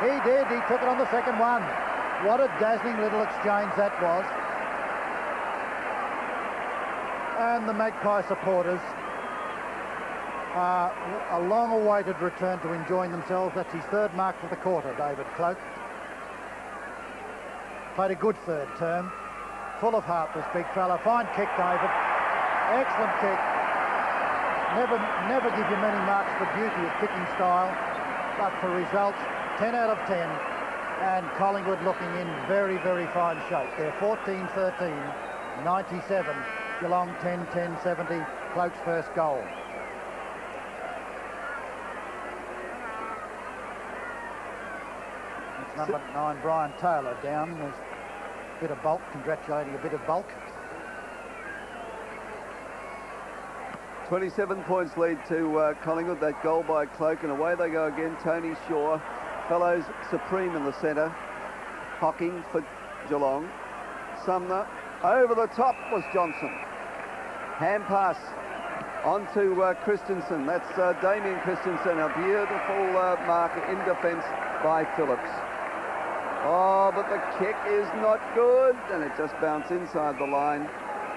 He did. He took it on the second one. What a dazzling little exchange that was. And the Magpie supporters, a long-awaited return to enjoying themselves. That's his third mark for the quarter, David Cloak. Played a good third term. Full of heart, this big fella. Fine kick, David. Excellent kick. Never give you many marks for beauty of kicking style, but for results, 10 out of 10. And Collingwood looking in very, very fine shape. They're 14-13, 97. Geelong 10-10, 70. Cloak's first goal. Number 9, Brian Taylor, down. There's a bit of bulk, congratulating a bit of bulk. 27 points lead to Collingwood. That goal by Cloak, and away they go again. Tony Shaw, fellows supreme in the centre. Hocking for Geelong. Sumner, over the top was Johnson. Hand pass on to Christensen. That's Damien Christensen, a beautiful mark in defence by Phillips. Oh, but the kick is not good, and it just bounced inside the line,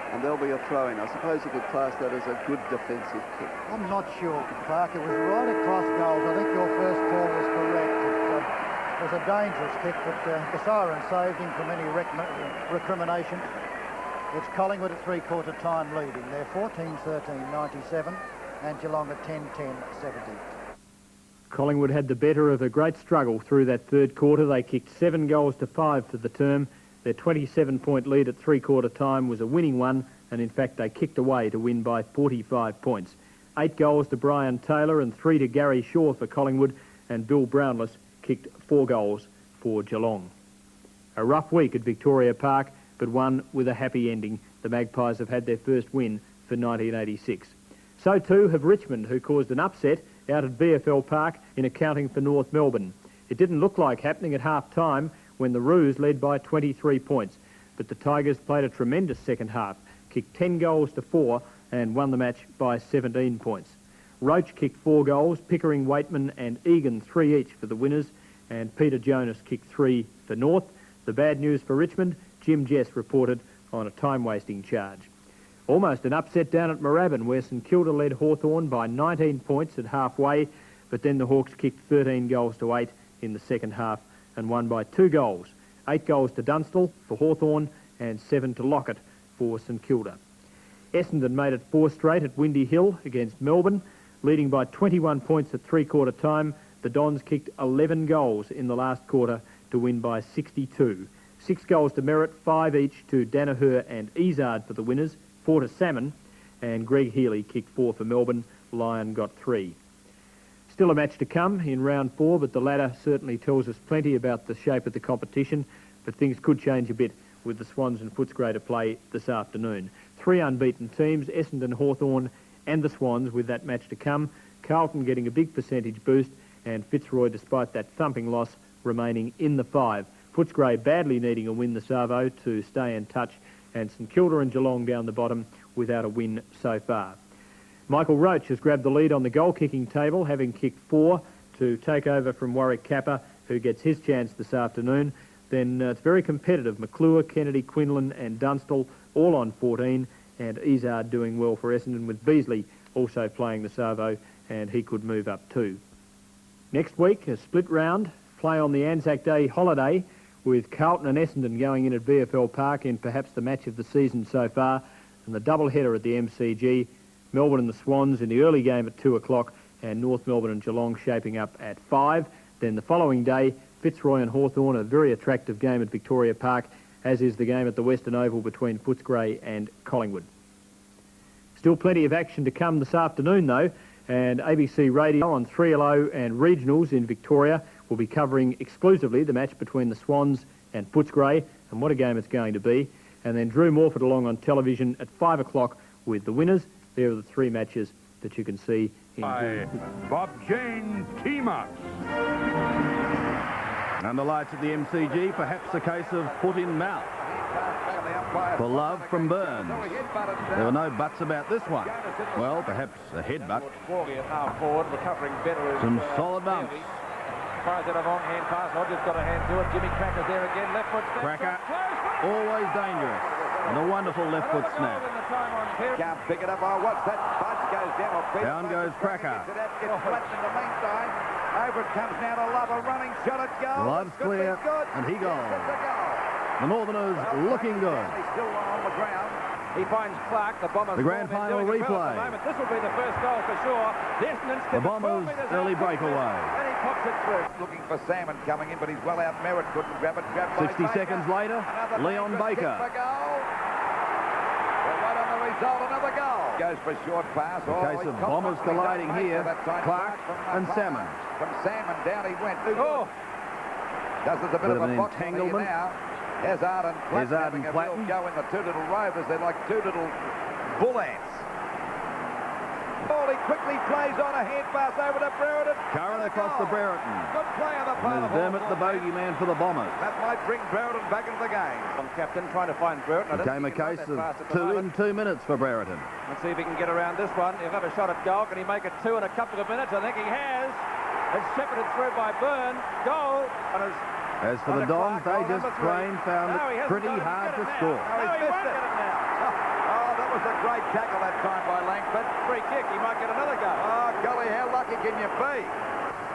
and there'll be a throw-in. I suppose you could class that as a good defensive kick. I'm not sure, Clark. It was right across goals. I think your first call was correct. It was a dangerous kick, but the siren saved him from any recrimination. It's Collingwood at three-quarter time leading. They're 14-13, 97, and Geelong at 10-10, 70. Collingwood had the better of a great struggle through that third quarter. They kicked 7 goals to 5 for the term. Their 27-point lead at three-quarter time was a winning one, and in fact they kicked away to win by 45 points. 8 goals to Brian Taylor and 3 to Gary Shaw for Collingwood, and Bill Brownless kicked 4 goals for Geelong. A rough week at Victoria Park, but one with a happy ending. The Magpies have had their first win for 1986. So too have Richmond, who caused an upset out at VFL Park in accounting for North Melbourne. It didn't look like happening at half-time when the Roos led by 23 points, but the Tigers played a tremendous second half, kicked 10 goals to 4 and won the match by 17 points. Roach kicked 4 goals, Pickering, Waitman and Egan 3 each for the winners, and Peter Jonas kicked 3 for North. The bad news for Richmond, Jim Jess reported on a time-wasting charge. Almost an upset down at Moorabbin, where St Kilda led Hawthorn by 19 points at halfway, but then the Hawks kicked 13 goals to 8 in the second half and won by 2 goals. 8 goals to Dunstall for Hawthorn and 7 to Lockett for St Kilda. Essendon made it 4 straight at Windy Hill against Melbourne. Leading by 21 points at three-quarter time, the Dons kicked 11 goals in the last quarter to win by 62. 6 goals to Merritt, 5 each to Danaher and Izard for the winners, 4 to Salmon, and Greg Healy kicked 4 for Melbourne. Lyon got 3. Still a match to come in round 4, but the ladder certainly tells us plenty about the shape of the competition, but things could change a bit with the Swans and Footscray to play this afternoon. 3 unbeaten teams, Essendon, Hawthorn and the Swans, with that match to come. Carlton getting a big percentage boost, and Fitzroy, despite that thumping loss, remaining in the 5. Footscray badly needing a win this arvo to stay in touch, and St Kilda and Geelong down the bottom without a win so far. Michael Roach has grabbed the lead on the goal-kicking table, having kicked 4 to take over from Warwick Kappa, who gets his chance this afternoon. Then it's very competitive. McClure, Kennedy, Quinlan and Dunstall all on 14, and Izard doing well for Essendon, with Beasley also playing the Savo, and he could move up too. Next week, a split round, play on the Anzac Day holiday, with Carlton and Essendon going in at VFL Park in perhaps the match of the season so far, and the double header at the MCG, Melbourne and the Swans in the early game at 2 o'clock, and North Melbourne and Geelong shaping up at 5. Then the following day, Fitzroy and Hawthorn, a very attractive game at Victoria Park, as is the game at the Western Oval between Footscray and Collingwood. Still plenty of action to come this afternoon though, and ABC Radio on 3LO and regionals in Victoria will be covering exclusively the match between the Swans and Footscray, and what a game it's going to be. And then Drew Morford along on television at 5 o'clock with the winners. There are the 3 matches that you can see in Bob Jane team-ups. And the lights at the MCG, perhaps a case of foot in mouth. For love from Burns. There were no buts about this one. Well, perhaps a headbutt. Some solid bumps. Fires out a long hand pass. Hodges got a hand to it. Jimmy Cracker's there again. Left foot. Cracker, always dangerous. And a wonderful left foot snap. Can't pick it up. Oh, what's that? Budge goes down. Down goes Cracker. Gets flattened in the meantime. Over it comes now to Love, a running shot at goal. Love's clear, and he goes. The Northerners looking good. He's still on the ground. He finds Clark. The Bombers. The grand final replay. This will be the first goal for sure. The Bombers' early breakaway. And he pops it through. Looking for Salmon coming in, but he's well out. Merritt couldn't grab it. 60 seconds later, Leon Baker. Another goal. Goes for short pass. A case of Bombers colliding here. Clark and Salmon. From Salmon down he went. Oh. Does there's a bit of an entanglement now. Hazard and Platten go in the 2 little rovers. They're like 2 little bull ants. Oh, he quickly plays on a hand pass over to Brereton. Curran across to Brereton. Good play on the part of Dermott, the bogeyman for the Bombers. That might bring Brereton back into the game. Captain trying to find Brereton. Became a case of 2 in 2 minutes for Brereton. Let's see if he can get around this one. He'll have a shot at goal. Can he make it 2 in a couple of minutes? I think he has. It's shepherded through by Byrne. Goal. And as for the Dons, they just plain found it pretty hard to score. No, he won't get it now. Oh, that was a great tackle that time by Langford. Free kick. He might get another goal. Oh, golly, how lucky can you be?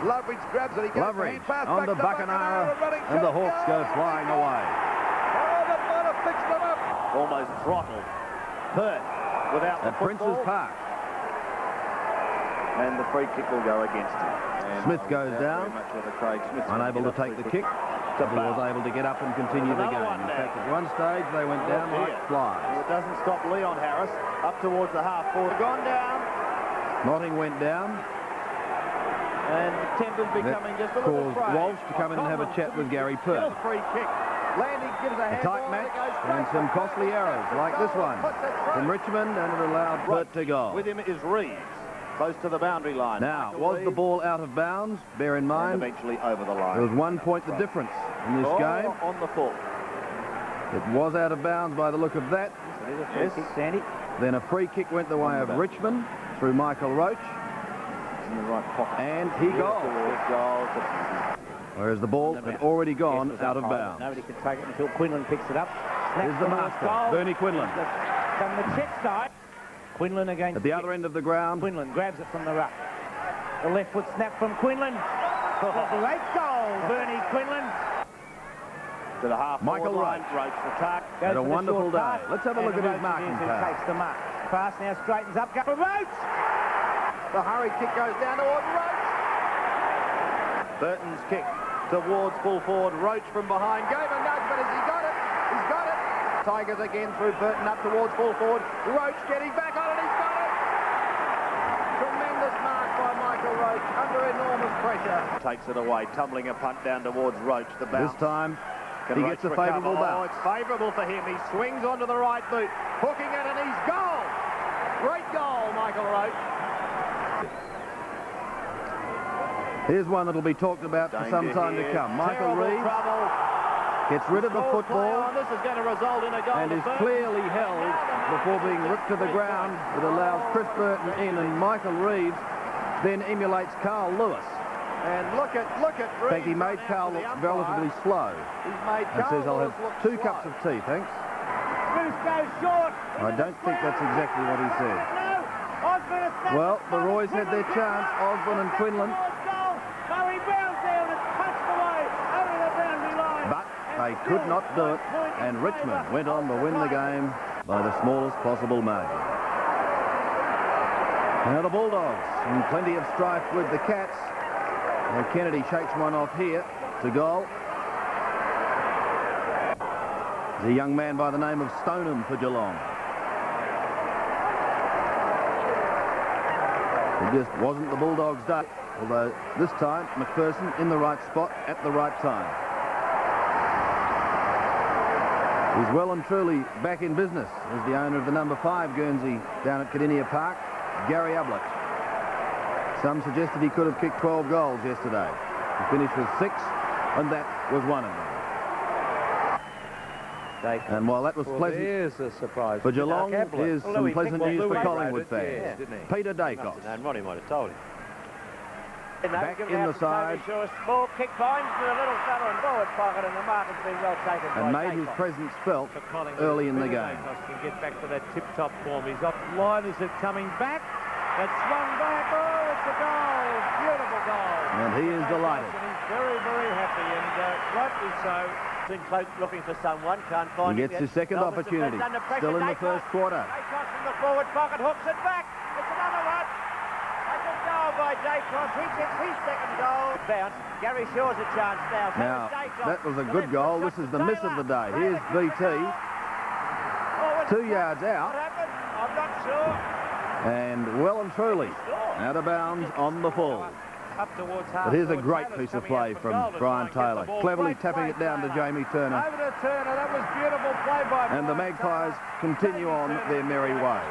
Loveridge grabs it. He goes Loveridge pass on to Buckenara, and the Hawks go flying away. Oh, that might have fixed them up. Almost throttled. Perth without the At Prince's Park. And the free kick will go against him. And Smith goes down, unable to take the kick. He was able to get up and continue the game. In fact, at one stage, they went down like flies. It doesn't stop Leon Harris up towards the half-forward. Gone down. Notting went down. And Temper's becoming just a little caused Walsh to come in and have a chat with Gary Perth. Free kick. Landy gives a A tight match and some costly errors like this one from Richmond, and it allowed Burt to go. With him is Reeves, close to the boundary line. Now, was the ball out of bounds? Bear in mind, And eventually over the line. there was 1 point the difference in this game. On the full. It was out of bounds by the look of that. Yes. Then a free kick went the way of Richmond through Michael Roach, In the right pocket. and he goal. Whereas the ball had already gone out of bounds. Nobody can take it until Quinlan picks it up. Here's the master, Bernie Quinlan. From the check side. Quinlan against At the other end of the ground, Quinlan grabs it from the ruck. The left foot snap from Quinlan. Great goal, Bernie Quinlan. To the half Michael line. Roach. Roach the tuck. had a wonderful day. Let's have a look at his marking Who power. takes the mark. Pass now straightens up. Go for Roach. The hurry kick goes down towards Roach. Burton's kick towards full forward. Roach from behind. Gave a nudge, but has he got it? He's got it. Tigers again through Burton up towards full forward. Roach getting back on it. He's got it. Tremendous mark by Michael Roach under enormous pressure. Takes it away, tumbling a punt down towards Roach. The bounce. This time, Can he Roach gets a recover? favourable Oh, bounce. it's favourable for him. He swings onto the right boot, hooking it, and he's goal. Great goal, Michael Roach. Here's one that'll be talked about for some time to come. Michael Terrible Reeves trouble. gets rid of the Ball play football on. This is going to result in a goal. and to is Burton. clearly held before being ripped to the ground. It allows Chris Burton in, and Michael Reeves then emulates Carl Lewis. And look at In fact, he made Carl look relatively slow He's made and says, I'll Lewis have look 2 slow. cups of tea, thanks. Bruce goes short. I don't think that's exactly what he said. No. Osborne has snapped Well, it. the Roys had their chance, Osborne and Quinlan, No, he bounds there and it's punched away over the boundary line. but they could not do it, and Richmond went on to win the game by the smallest possible margin. Now the Bulldogs, in plenty of strife with the Cats. And Kennedy shakes one off here to goal. The young man by the name of Stoneham for Geelong. It just wasn't the Bulldogs' day, although this time McPherson in the right spot at the right time. He's well and truly back in business as the owner of the number 5 Guernsey down at Cardinia Park, Gary Ablett. Some suggested he could have kicked 12 goals yesterday. He finished with 6, and that was one of them. And while that was pleasant Here's a surprise. for Geelong, here's some pleasant news for Collingwood Yes, fans. didn't he? Peter Dacos, And Ronnie might have told him. back in the side, Small kick finds with a little fella in forward pocket, and the mark has been well taken and by made his Dacos. presence felt For Collingwood. early in the Peter game. Dacos can get back to that tip-top form. He's offline. Is it coming back? It's swung back. Oh, it's a goal. Beautiful goal. And he is delighted. And he's very, very happy, and rightly so. In close looking for someone, can't find He it gets yet. his second Elvis opportunity, defends under pressure. still in the Dacos. first quarter. Dacos from the forward pocket hooks it back. It's another one. That's a goal by Dacos. He gets his second goal. Bounce. Gary Shaw's a chance now. So Now, is Dacos. that was a The good left goal. foot This is shot the to miss of the Taylor. day. Here's BT, Forward. 2 yards What out, happened? I'm not sure. and well and truly out of bounds on the full. Up towards half. But here's a great piece of play from Brian Taylor, cleverly tapping it down to Jamie Turner. Over to Turner. That was beautiful play by And the Brian Magpies Taylor. continue on their merry way.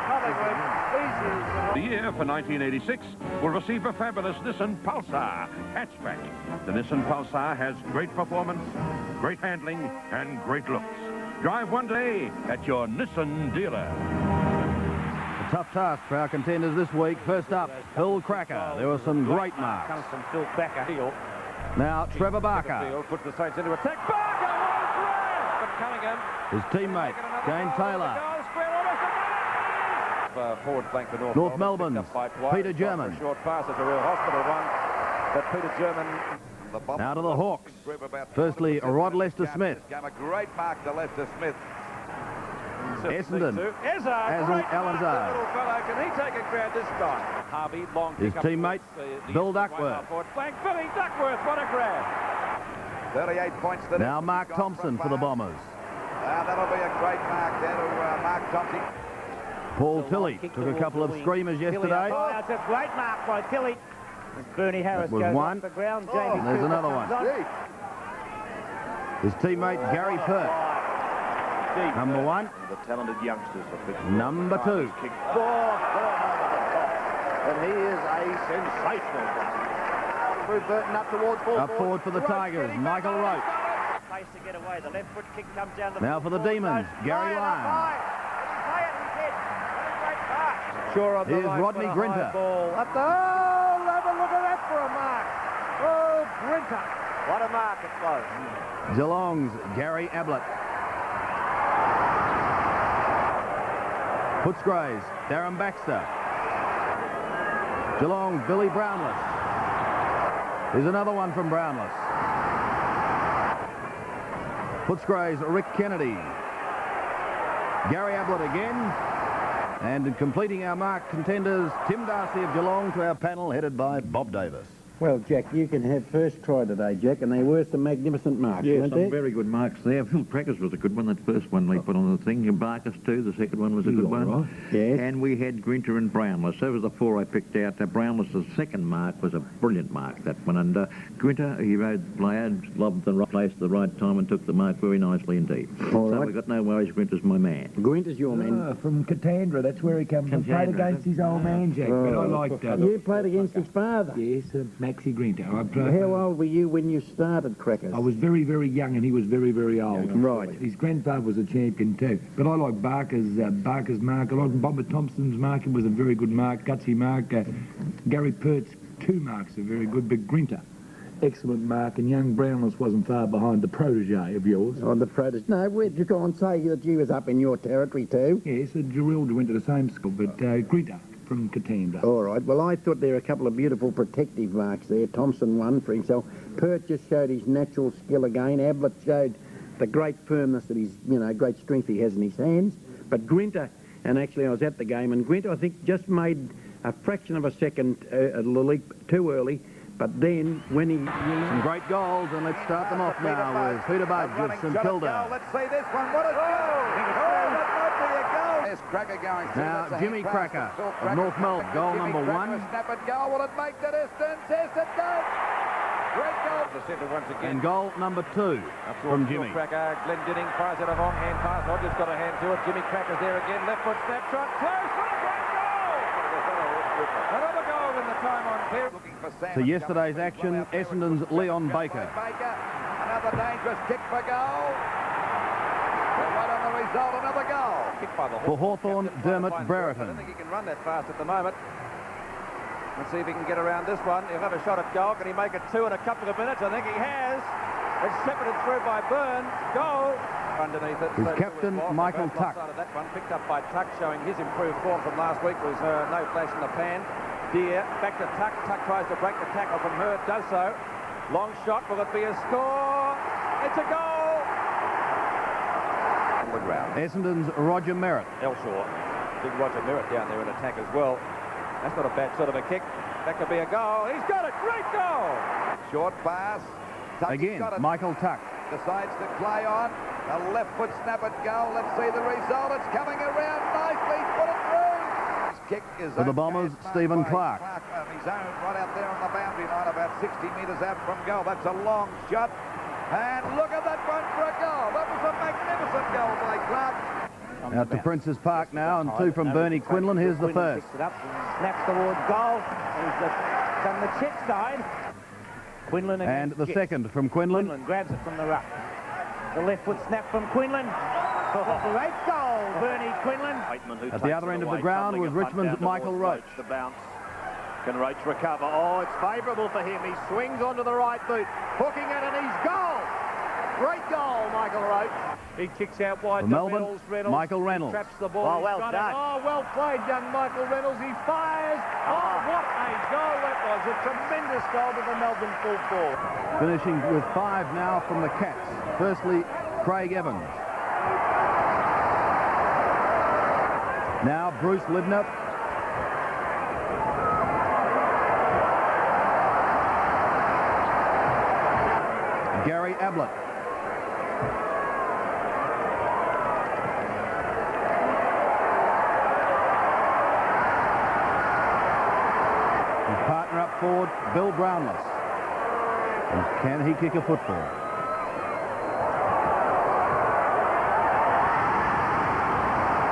Collingwood easy. The year for 1986 will receive a fabulous Nissan Pulsar hatchback. The Nissan Pulsar has great performance, great handling, and great looks. Drive one day at your Nissan dealer. A tough task for our contenders this week. First up, Phil Cracker. There were some great marks. Comes from Phil Backer. Now, Trevor Barker, Field puts the Saints into attack. Barker, what a grab! But Cunningham. his teammate, Jane Taylor. Goal square, almost a goal! Forward flank to North Melbourne, picked up by Dwight. Peter German. Short pass, it's a real hospital one. But Peter German. Now to the Hawks. Firstly, Rod Lester-Smith. Gave a great mark to Lester-Smith. Essendon, Ezra, Alan Alazard. little fellow. Can he take a grab this time? Harvey, long His kick up teammate, towards the Bill east right Duckworth. half forward flank. Billy Duckworth, what a grab. 38 points to Now Mark Thompson for the Bombers. That'll be a great mark there to Mark Thompson. Paul Tilley took a couple of screamers yesterday. Oh, that's a great mark by Tilly. Bernie Harris That was goes one. off the ground. Jamie There's Cooper another comes one. on. His teammate Gary Pert. Number 1. The talented youngsters of Fitzroy. Number 2. Kick 4 over the top. And he is a sensational player. Through Burton up towards full Up forward for the Tigers, Michael Roach. Pace to get away. The left foot kick comes down the Now for the Demons, Gary Lyon. Sure on the Here's right Rodney foot, a Grinter. high ball. Up the... Oh, have a look at that for a mark. Oh, Grinter. What a mark it was. Geelong's Gary Ablett. Footscray's Darren Baxter. Geelong's Billy Brownless. Here's another one from Brownless. Footscray's Rick Kennedy. Gary Ablett again. And completing our mark contenders, Tim Darcy of Geelong to our panel headed by Bob Davis. Well, Jack, you can have first try today, Jack, and they were some magnificent marks, Yes, weren't some they? very good marks there. Phil Crackers was a good one, that first one they put on the thing. Barkus too, the second one was a good one. Right. Yes. And we had Grinter and Brownless. Those were the 4 I picked out. Brownless' second mark was a brilliant mark, that one. And Grinter, he rode Blayard, loved the right place at the right time and took the mark very nicely indeed. All so right. we've got no worries. Grinter's my man. Gwynter's your man. From Contender, that's where he comes from. Played against his old man, Jack, but I liked that. You played against his father? Yes, Maxie Grinter. How old were you when you started Crackers? I was very, very young and he was very, very old. Right. His grandfather was a champion too. But I like Barker's mark. I like Bob Thompson's mark. It was a very good mark, gutsy mark. Gary Pert's 2 marks are very good, but Grinter, excellent mark, and young Brownless wasn't far behind the protege of yours. Oh, the protege. No, where'd you go and say that you was up in your territory too? Yes, Gerald went to the same school, but Grinter from Contender. All right. Well, I thought there were a couple of beautiful protective marks there. Thompson won for himself. Pert just showed his natural skill again. Ablett showed the great firmness that he's, great strength he has in his hands. But Grinter, and actually I was at the game, and Grinter, I think, just made a fraction of a second a leap too early. But then, when he... Some great goals, and let's start them off now with Peter Budge of St Kilda. Let's see this one. What a goal! Oh, that might be a goal. There's Cracker going through. Now, Jimmy Cracker of North Melbourne, goal number 1. Snap it, goal. Will it make the distance? Yes, it does. Great goal. The centre once again. And goal number 2 from Jimmy. Cracker. Glendenning fires out a long hand pass. Rogers got a hand to it. Jimmy Cracker's there again. Left foot snapshot. Close. What a great goal! Another goal in the time on clear. Looking for Sam. To yesterday's action, Essendon's Leon Baker. Another dangerous kick for goal. Well, right on the result, another goal. Kick by the For Hawthorn, Dermot I Brereton. don't think he can run that fast at the moment. Let's see if he can get around this one. He'll have a shot at goal. Can he make it 2 in a couple of minutes? I think he has. It's shepherded through by Byrne. Goal. Underneath it. His So captain, Michael Tuck. That one picked up by Tuck, showing his improved form from last week. Was no flash in the pan. Deer back to Tuck. Tuck tries to break the tackle from Hurd. Does so. Long shot. Will it be a score? It's a goal. On the ground. Essendon's Roger Merritt. Elshaw. Big Roger Merritt down there in attack as well. That's not a bad sort of a kick. That could be a goal. He's got it. Great goal. Short pass. Tuck, Again, got it. Michael Tuck. Decides to play on. A left foot snap at goal. Let's see the result. It's coming around nicely. Put it through. His kick is For the Bombers, Stephen Clark. On his own, right out there on the boundary line, about 60 metres out from goal. That's a long shot. And look at that one for a goal. That was a magnificent goal by Clark. Out to Prince's Park now, and 2 from Bernie Quinlan. Here's the first. Picks it up, snaps towards goal. He's done the chip side. Quinlan And the second from Quinlan. Quinlan grabs it from the ruck. The left foot snap from Quinlan. Great goal, Bernie Quinlan. At the other end of the ground was Richmond's Michael Roach. The bounce. Can Roach recover? Oh, it's favourable for him. He swings onto the right boot, hooking it, and he's goal. Great goal, Michael Roach. He kicks out wide For to Melbourne, Reynolds. Michael Reynolds. Traps the ball. Oh, He's well got done. it. Oh, well played, young Michael Reynolds. He fires. Oh, what a goal that was. A tremendous goal to the Melbourne full forward. Finishing with 5 now from the Cats. Firstly, Craig Evans. Now Bruce Libner. Gary Ablett. His partner up forward, Bill Brownless. And can he kick a football?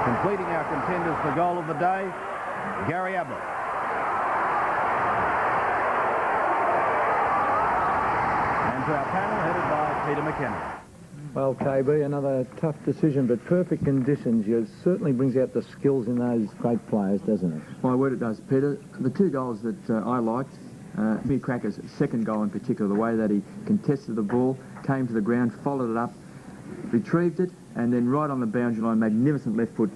Completing our contenders for goal of the day, Gary Ablett. And to our panel, headed by Peter McKenna. Well, KB, another tough decision, but perfect conditions. It certainly brings out the skills in those great players, doesn't it? My word, it does, Peter. The two goals that I liked, Jimmy Cracker's second goal in particular, the way that he contested the ball, came to the ground, followed it up, retrieved it, and then right on the boundary line, magnificent left foot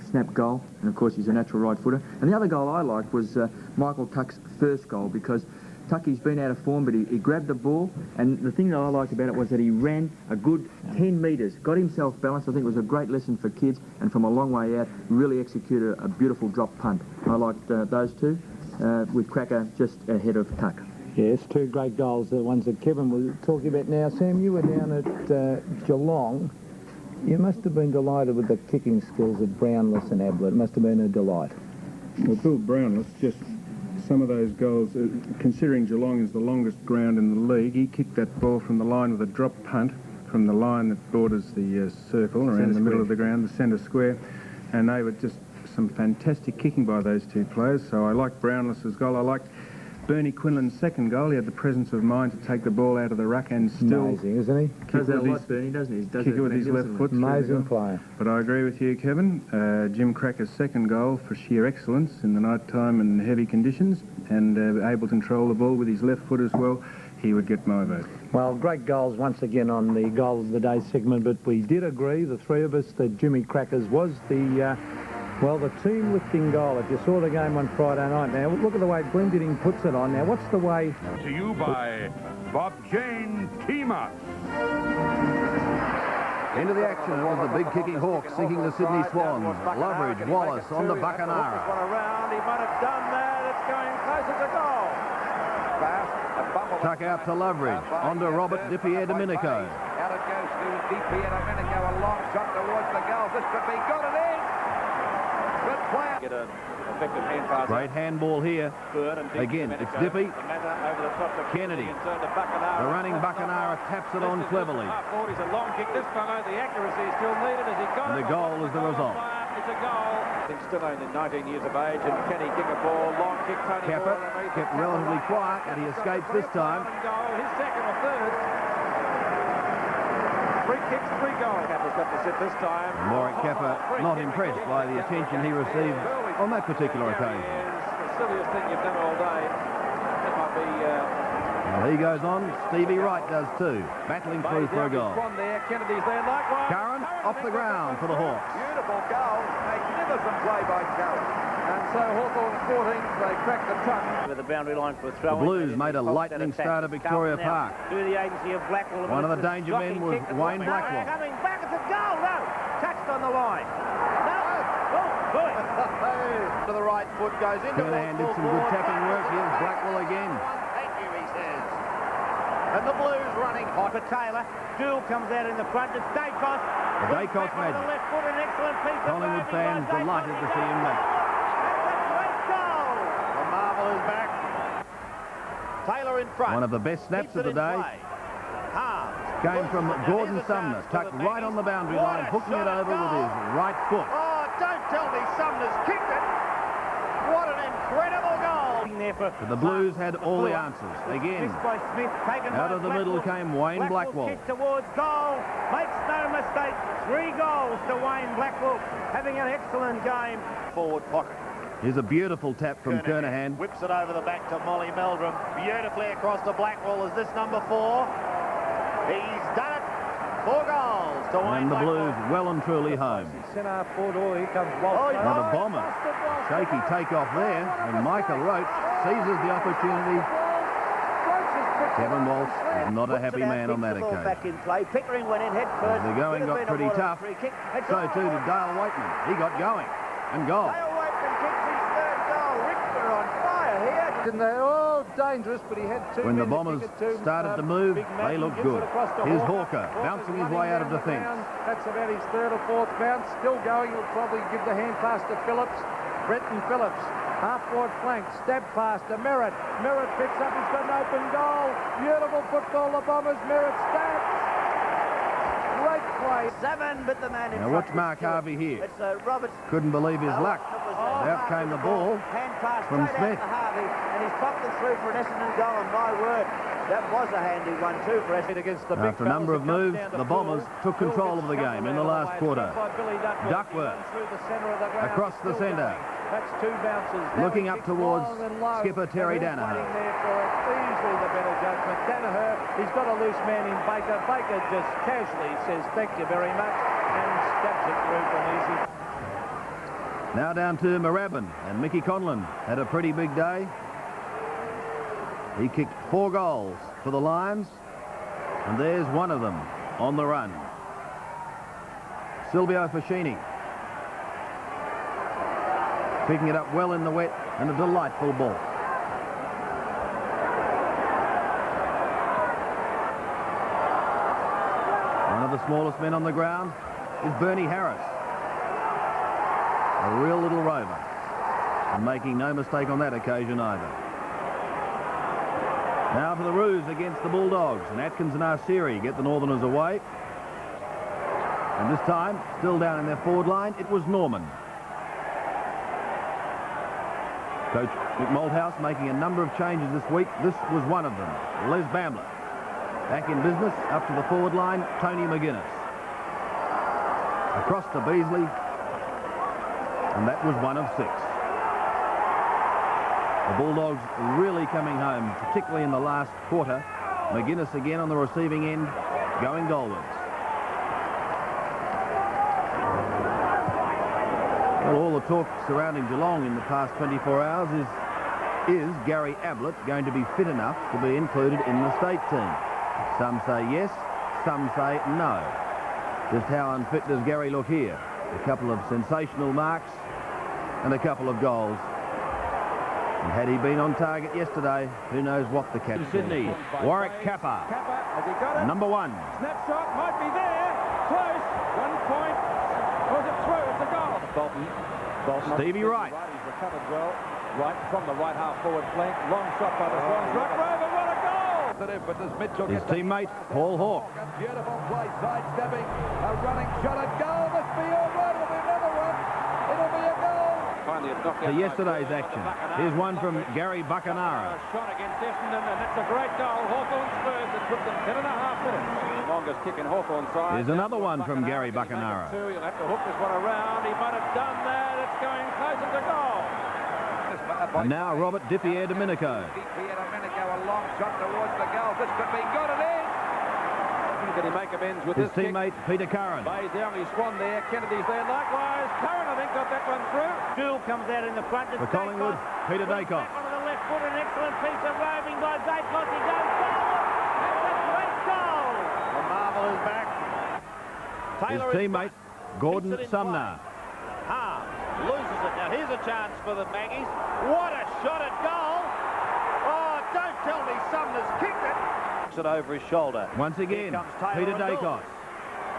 snap goal. And of course, he's a natural right footer. And the other goal I liked was Michael Tuck's first goal, because Tucky's been out of form, but he grabbed the ball, and the thing that I liked about it was that he ran a good 10 metres, got himself balanced. I think it was a great lesson for kids, and from a long way out, really executed a beautiful drop punt. I liked those two, with Cracker just ahead of Tuck. Yes, two great goals, the ones that Kevin was talking about now. Sam, you were down at Geelong. You must have been delighted with the kicking skills of Brownless and Ablett. It must have been a delight. Well, Bill Brownless, just some of those goals, considering Geelong is the longest ground in the league, he kicked that ball from the line with a drop punt from the line that borders the circle around the middle of the ground, the centre square, and they were just some fantastic kicking by those two players. So I liked Brownless's goal. I liked Bernie Quinlan's second goal. He had the presence of mind to take the ball out of the ruck and still... Amazing, isn't he? Does that a lot, Bernie, doesn't he? Kick it with his left foot. Amazing player. But I agree with you, Kevin. Jim Cracker's second goal for sheer excellence in the night time and heavy conditions, and able to control the ball with his left foot as well. He would get my vote. Well, great goals once again on the Goal of the Day segment, but we did agree, the three of us, that Jimmy Crackers was the... well, the team-lifting goal. If you saw the game on Friday night, now look at the way Glendinning puts it on. Now, what's the way... To you by Bob Jane Tima. Into the action was the big kicking Hawks sinking the Sydney Swans. Loveridge, Wallace on the Buccanara. He might have done that. It's going closer to goal. Tuck out to Loveridge. On to Robert Di Domenico. Out it goes to Di Domenico. A long shot towards the goal. This could be good. It is. Good play. Get an effective hand pass. Great handball here. Again, it's Dippy. Kennedy. The running Buccanara taps it on cleverly. He's a long kick. This fellow, the accuracy is still needed as he got and the goal is the result. It's a goal. He's still only 19 years of age, and can he kick a ball? Long kick, Tony Capper kept relatively quiet, and he escapes this time. Goal, his second or third. 3 kicks, 3 goals. Capper's got to sit this time. Warwick Capper not impressed by the attention he received on that particular occasion. The silliest thing you've done all day. It might be... Well, he goes on. Stevie Wright does too, battling through for a goal. Kennedy's there, likewise. Curran off the ground for the Hawks. Beautiful goal. Magnificent play by Curran. And so Hawthorn 14, they cracked the tuck. With the boundary line for a throw. The Blues made a lightning start at Victoria Park. Through the agency of Blackwell. One of the danger men was Wayne Blackwell. Coming back, it's a goal, no. Touched on the line. No. Oh, good. To the right foot goes into Kernahan did some good tapping work. Here's Blackwell again. Thank you, he says. And the Blues running hot for Taylor. Dool comes out in the front. It's Dacos. The Dacos magic. The left foot, an excellent piece of Collingwood fans delighted to see him back. The marvel is back. Taylor in front. One of the best snaps of the day came from Gordon Sumner, tucked right on the boundary line, hooking it over with his right foot. Oh, don't tell me Sumner's kicked it. What an incredible goal. But the Blues had all the answers. Again, out of the middle came Wayne Blackwell. Kick towards goal. Makes no mistake. 3 goals to Wayne Blackwell. Having an excellent game. Forward pocket. Here's a beautiful tap from Kernahan. Whips it over the back to Molly Meldrum. Beautifully across to Blackwell. Is this number 4? He's done it. 4 goals to Wayne And the Blackwell. Blues well and truly home. Centre forward, here comes Walsh. Now the Bomber. Shaky takeoff there, and Micah Roach seizes the opportunity. Kevin Walsh is not a happy man on that occasion. Back in play. Pickering went in head first. The going got pretty tough. So too did Dale Waitman. He got going and goal. Dale Waitman kicks his 3rd goal. Richter on fire here. And they're all dangerous, but he had 2 When the men to Bombers kick it to. started to move, they looked good. Here's Hawker bouncing his way out of defence. That's about his 3rd or 4th bounce. Still going. He'll probably give the hand pass to Phillips. Brenton Phillips. Half-forward flank, stab pass to Merritt. Merritt picks up, he's got an open goal. Beautiful football, the Bombers. Merritt stabs. Great way. 7, but the man in Now front watch was Mark Stewart. Harvey here. It's Roberts. Couldn't believe his luck. And out came the ball Hand pass from straight Smith. out to Harvey, and he's popped it through for an Essendon goal, and my word, that was a handy one too for Essendon. Against the After a number of moves, the Bombers took control of the game in the last quarter. Duckworth across the centre. That's 2 bounces. Looking up towards skipper Terry Danaher. Easily the better judgment. Danaher, he's got a loose man in Baker. Baker just casually says thank you very much and stabs it through from easy. Now down to Moorabbin, and Mickey Conlon had a pretty big day. He kicked 4 goals for the Lions, and there's one of them on the run. Silvio Fascini picking it up well in the wet, and a delightful ball. One of the smallest men on the ground is Bernie Harris. A real little rover, and making no mistake on that occasion either. Now for the Roos against the Bulldogs, and Atkins and Arceri get the Northerners away. And this time, still down in their forward line, it was Norman. Coach Mick Malthouse making a number of changes this week. This was one of them. Les Bamblett back in business, up to the forward line, Tony McGuinness. Across to Beasley, and that was 1 of 6. The Bulldogs really coming home, particularly in the last quarter. McGuinness again on the receiving end, going goalwards. Well, all the talk surrounding Geelong in the past 24 hours is Gary Ablett going to be fit enough to be included in the state team? Some say yes, some say no. Just how unfit does Gary look here? A couple of sensational marks and a couple of goals. And had he been on target yesterday, who knows what the catch. Sydney, Warwick Kappa, number 1. Snapshot might be there. Close. 1 point. Was it through? It's a goal. Bolton. Stevie Wright. He's recovered well. Right from the right half forward flank. Long shot by the Swans. Rock Rover, what a goal! His teammate, Paul Hawke. Beautiful play, sidestepping. A running shot at goal. Must be all right. It'll be another one. It'll be a goal. To yesterday's action. Here's one from Gary Buckenara. Shot against Essendon, and that's a great goal. Hawthorn Spurs. It took them 10.5 minutes. Longest kick in Hawthorn's side. Here's another one from Gary Buckenara. You'll have to hook this one around. He might have done that. It's going closer to goal. And now Robert Di Domenico. A long shot towards the goal. This could be good. It is. Can he make amends with His this teammate, Peter Curran. Bay's the only Swan there. Kennedy's there likewise. Curran, I think, got that one through. Jewel comes out in the front. For Collingwood, Peter Dacos. Onto the left foot, an excellent piece of roving by Dacos. He goes forward. That's a great goal. The marvel is back. His teammate, Gordon Sumner. Loses it. Now here's a chance for the Maggies. What a shot at goal. Oh, don't tell me Sumner's kicked it. It over his shoulder. Once again, Peter Dacos.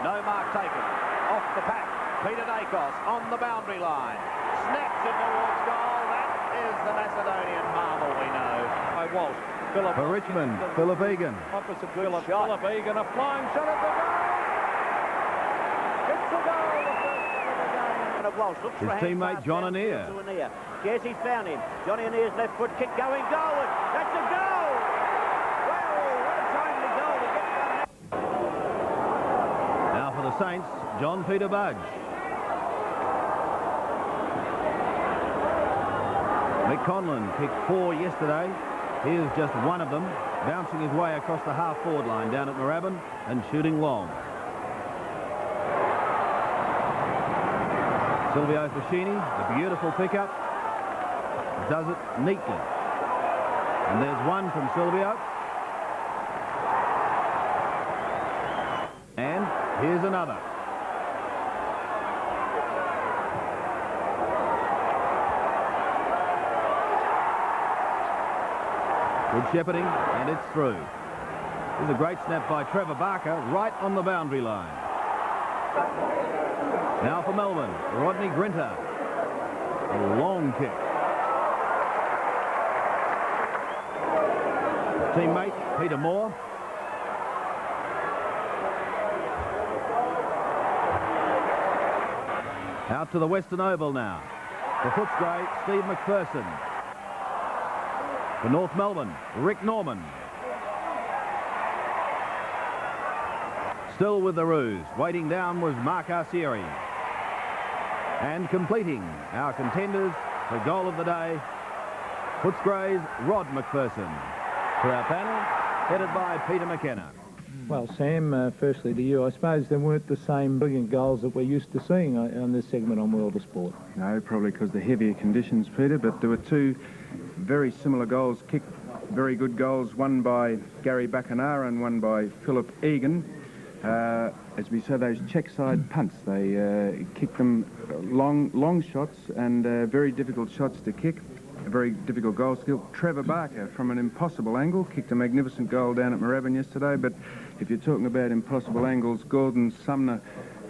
No mark taken. Off the pack. Peter Dacos on the boundary line. Snaps it towards goal. That is the Macedonian marvel we know. By Walsh. Philip For Richmond, Philip Egan. Opposite Philip Egan. A flying shot at the goal. It's a goal. The first goal of the game. Of Walsh. Looks His for a teammate, hand pass John down Annear. to Annear. Yes, he's found him. Johnny Annear's left foot kick going goalward. That's a goal. Now for the Saints, John Peter Budge. Mick Conlon kicked 4 yesterday. Here's just one of them, bouncing his way across the half-forward line down at Moorabbin and shooting long. Silvio Fascini, a beautiful pickup, does it neatly. And there's one from Silvio. And here's another. Good shepherding, and it's through. Here's a great snap by Trevor Barker, right on the boundary line. Now for Melbourne, Rodney Grinter. A long kick. Teammate, Peter Moore. Out to the Western Oval now. For Fitzroy, Steve McPherson. For North Melbourne, Rick Norman. Still with the Roos. Waiting down was Mark Arcieri. And completing our contenders, the goal of the day, Footscray's Rod McPherson. For our panel, headed by Peter McKenna. Well, Sam, firstly to you, I suppose there weren't the same brilliant goals that we're used to seeing on this segment on World of Sport. No, probably because the heavier conditions, Peter, but there were two very similar goals kicked, very good goals, one by Gary Bacanara and one by Philip Egan. As we said, those check side punts, they kicked them long shots and very difficult shots to kick. A very difficult goal skill. Trevor Barker, from an impossible angle, kicked a magnificent goal down at Moorabbin yesterday, but if you're talking about impossible angles, Gordon Sumner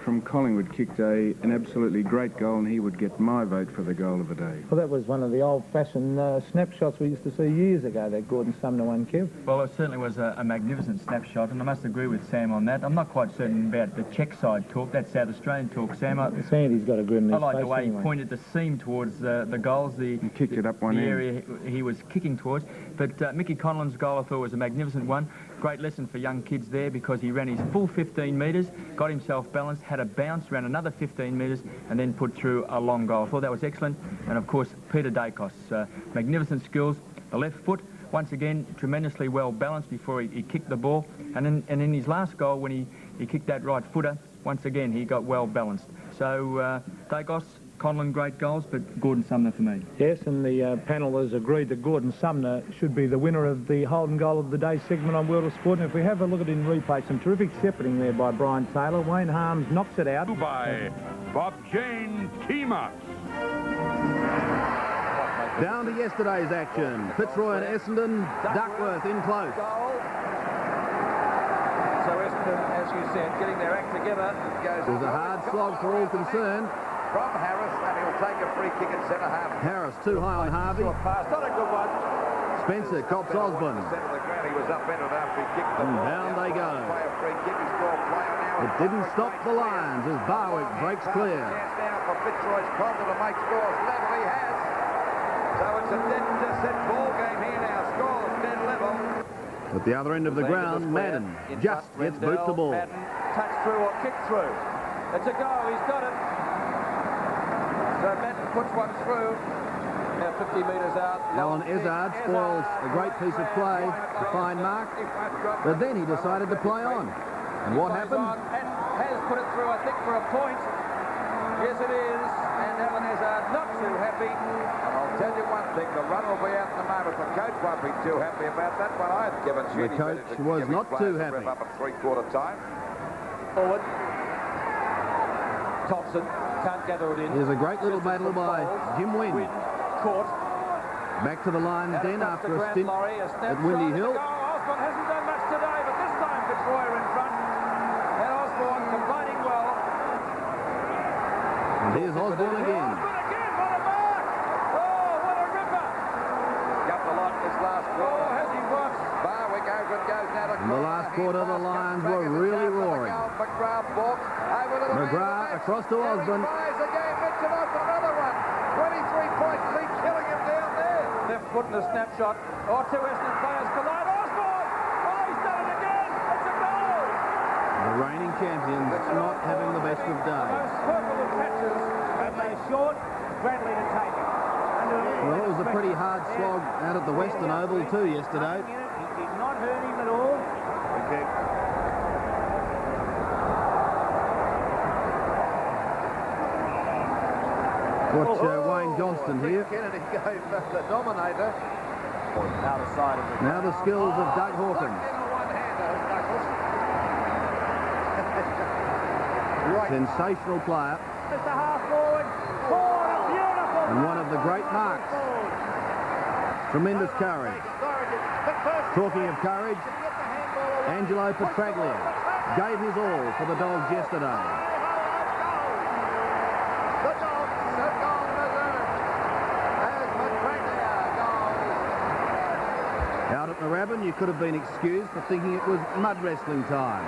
from Collingwood kicked an absolutely great goal, and he would get my vote for the goal of the day. Well, that was one of the old-fashioned snapshots we used to see years ago, that Gordon Sumner one, Kev. Well, it certainly was a magnificent snapshot, and I must agree with Sam on that. I'm not quite certain about the check side talk. That's South Australian talk, Sam. Sandy's got a grin in his face. I like the way anyway. He pointed the seam towards the goals, He kicked it up one the end. area he was kicking towards. But Mickey Conlon's goal, I thought, was a magnificent one. Great lesson for young kids there, because he ran his full 15 metres, got himself balanced, had a bounce, ran another 15 metres, and then put through a long goal. I thought that was excellent. And of course, Peter Dacos, magnificent skills. The left foot, once again, tremendously well balanced before he kicked the ball. And in his last goal, when he kicked that right footer, once again, he got well balanced. So Dacos, Conlon, great goals, but Gordon Sumner for me. Yes, and the panel has agreed that Gordon Sumner should be the winner of the Holden Goal of the Day segment on World of Sport. And if we have a look at it in replay, some terrific shepherding there by Brian Taylor. Wayne Harms knocks it out. By Bob Jane T-Marks. Down to yesterday's action. Fitzroy and Essendon, Duckworth in close. So Essendon, as you said, getting their act together. It was a hard slog for all concerned. From Harris, and he'll take a free kick at centre half. Harris too high on Harvey. Pass, not a good one. Spencer cops Osborne. Centre of the ground, he was upended after he kicked the ball. Down they go. Play a free kick, he's called player now. It didn't stop the Lions as Barwick breaks clear. Chance now for Fitzroy's Contender to make scores. Level he has. So it's a dead set ball game here now. Scores dead level. At the other end of the ground, Madden just gets boot the ball. Madden, touch through or kick through. It's a goal, he's got it. So Madden puts one through. Now 50 metres out. Alan Izzard spoils a great piece of play to find Mark, but then he decided to play on. And what happened? And has put it through, I think, for a point. Yes, it is. And Alan Izzard not too happy. And I'll tell you one thing, the run will be out in the moment. The coach won't be too happy about that, but I've given The coach was not too happy. Up at three-quarter time. Forward. Thompson can't gather it in. Here's a great little battle by Jim Wynn. Caught. Back to the line then after a stint at Windy Hill. Osborne hasn't done much today, but this time Fitzroy are in front. And Osborne combining well. And here's Osborne again. Osborne again, what a mark! Oh, what a ripper! Got the lot this last quarter. Oh, has he what? Barwick over it goes now to In the last quarter, the Lions were really roaring. McGrath across to Osborne. Again, Mitchell Osborne, another one. 23-point lead, killing him down there. Left foot in the snapshot. Oh, two Essendon players collide. Osborne! Oh, he's done it again! It's a goal! The reigning champions not having the best of days. Those purple of patches. And they short. Bradley to take it. Well, it was a pretty hard slog out at the Western Oval too yesterday. He did not hurt him at all. Okay. Watch Wayne Johnston here. Kennedy gave the dominator. Now the skills of Doug Hawkins. Sensational player. Just a half forward. Forward, a beautiful. And one of the great marks. Tremendous courage. Talking of courage, Angelo Petraglia gave his all for the Dogs yesterday. Out at Moorabbin, you could have been excused for thinking it was mud wrestling time.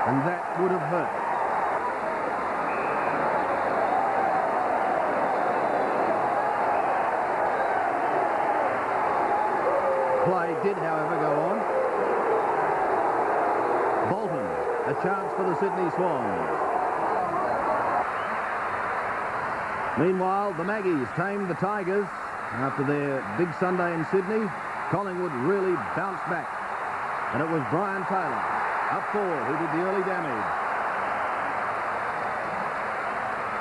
And that would have hurt. Play did, however, go on. Bolton, a chance for the Sydney Swans. Meanwhile, the Magpies tamed the Tigers after their big Sunday in Sydney. Collingwood really bounced back. And it was Brian Taylor, up forward, who did the early damage.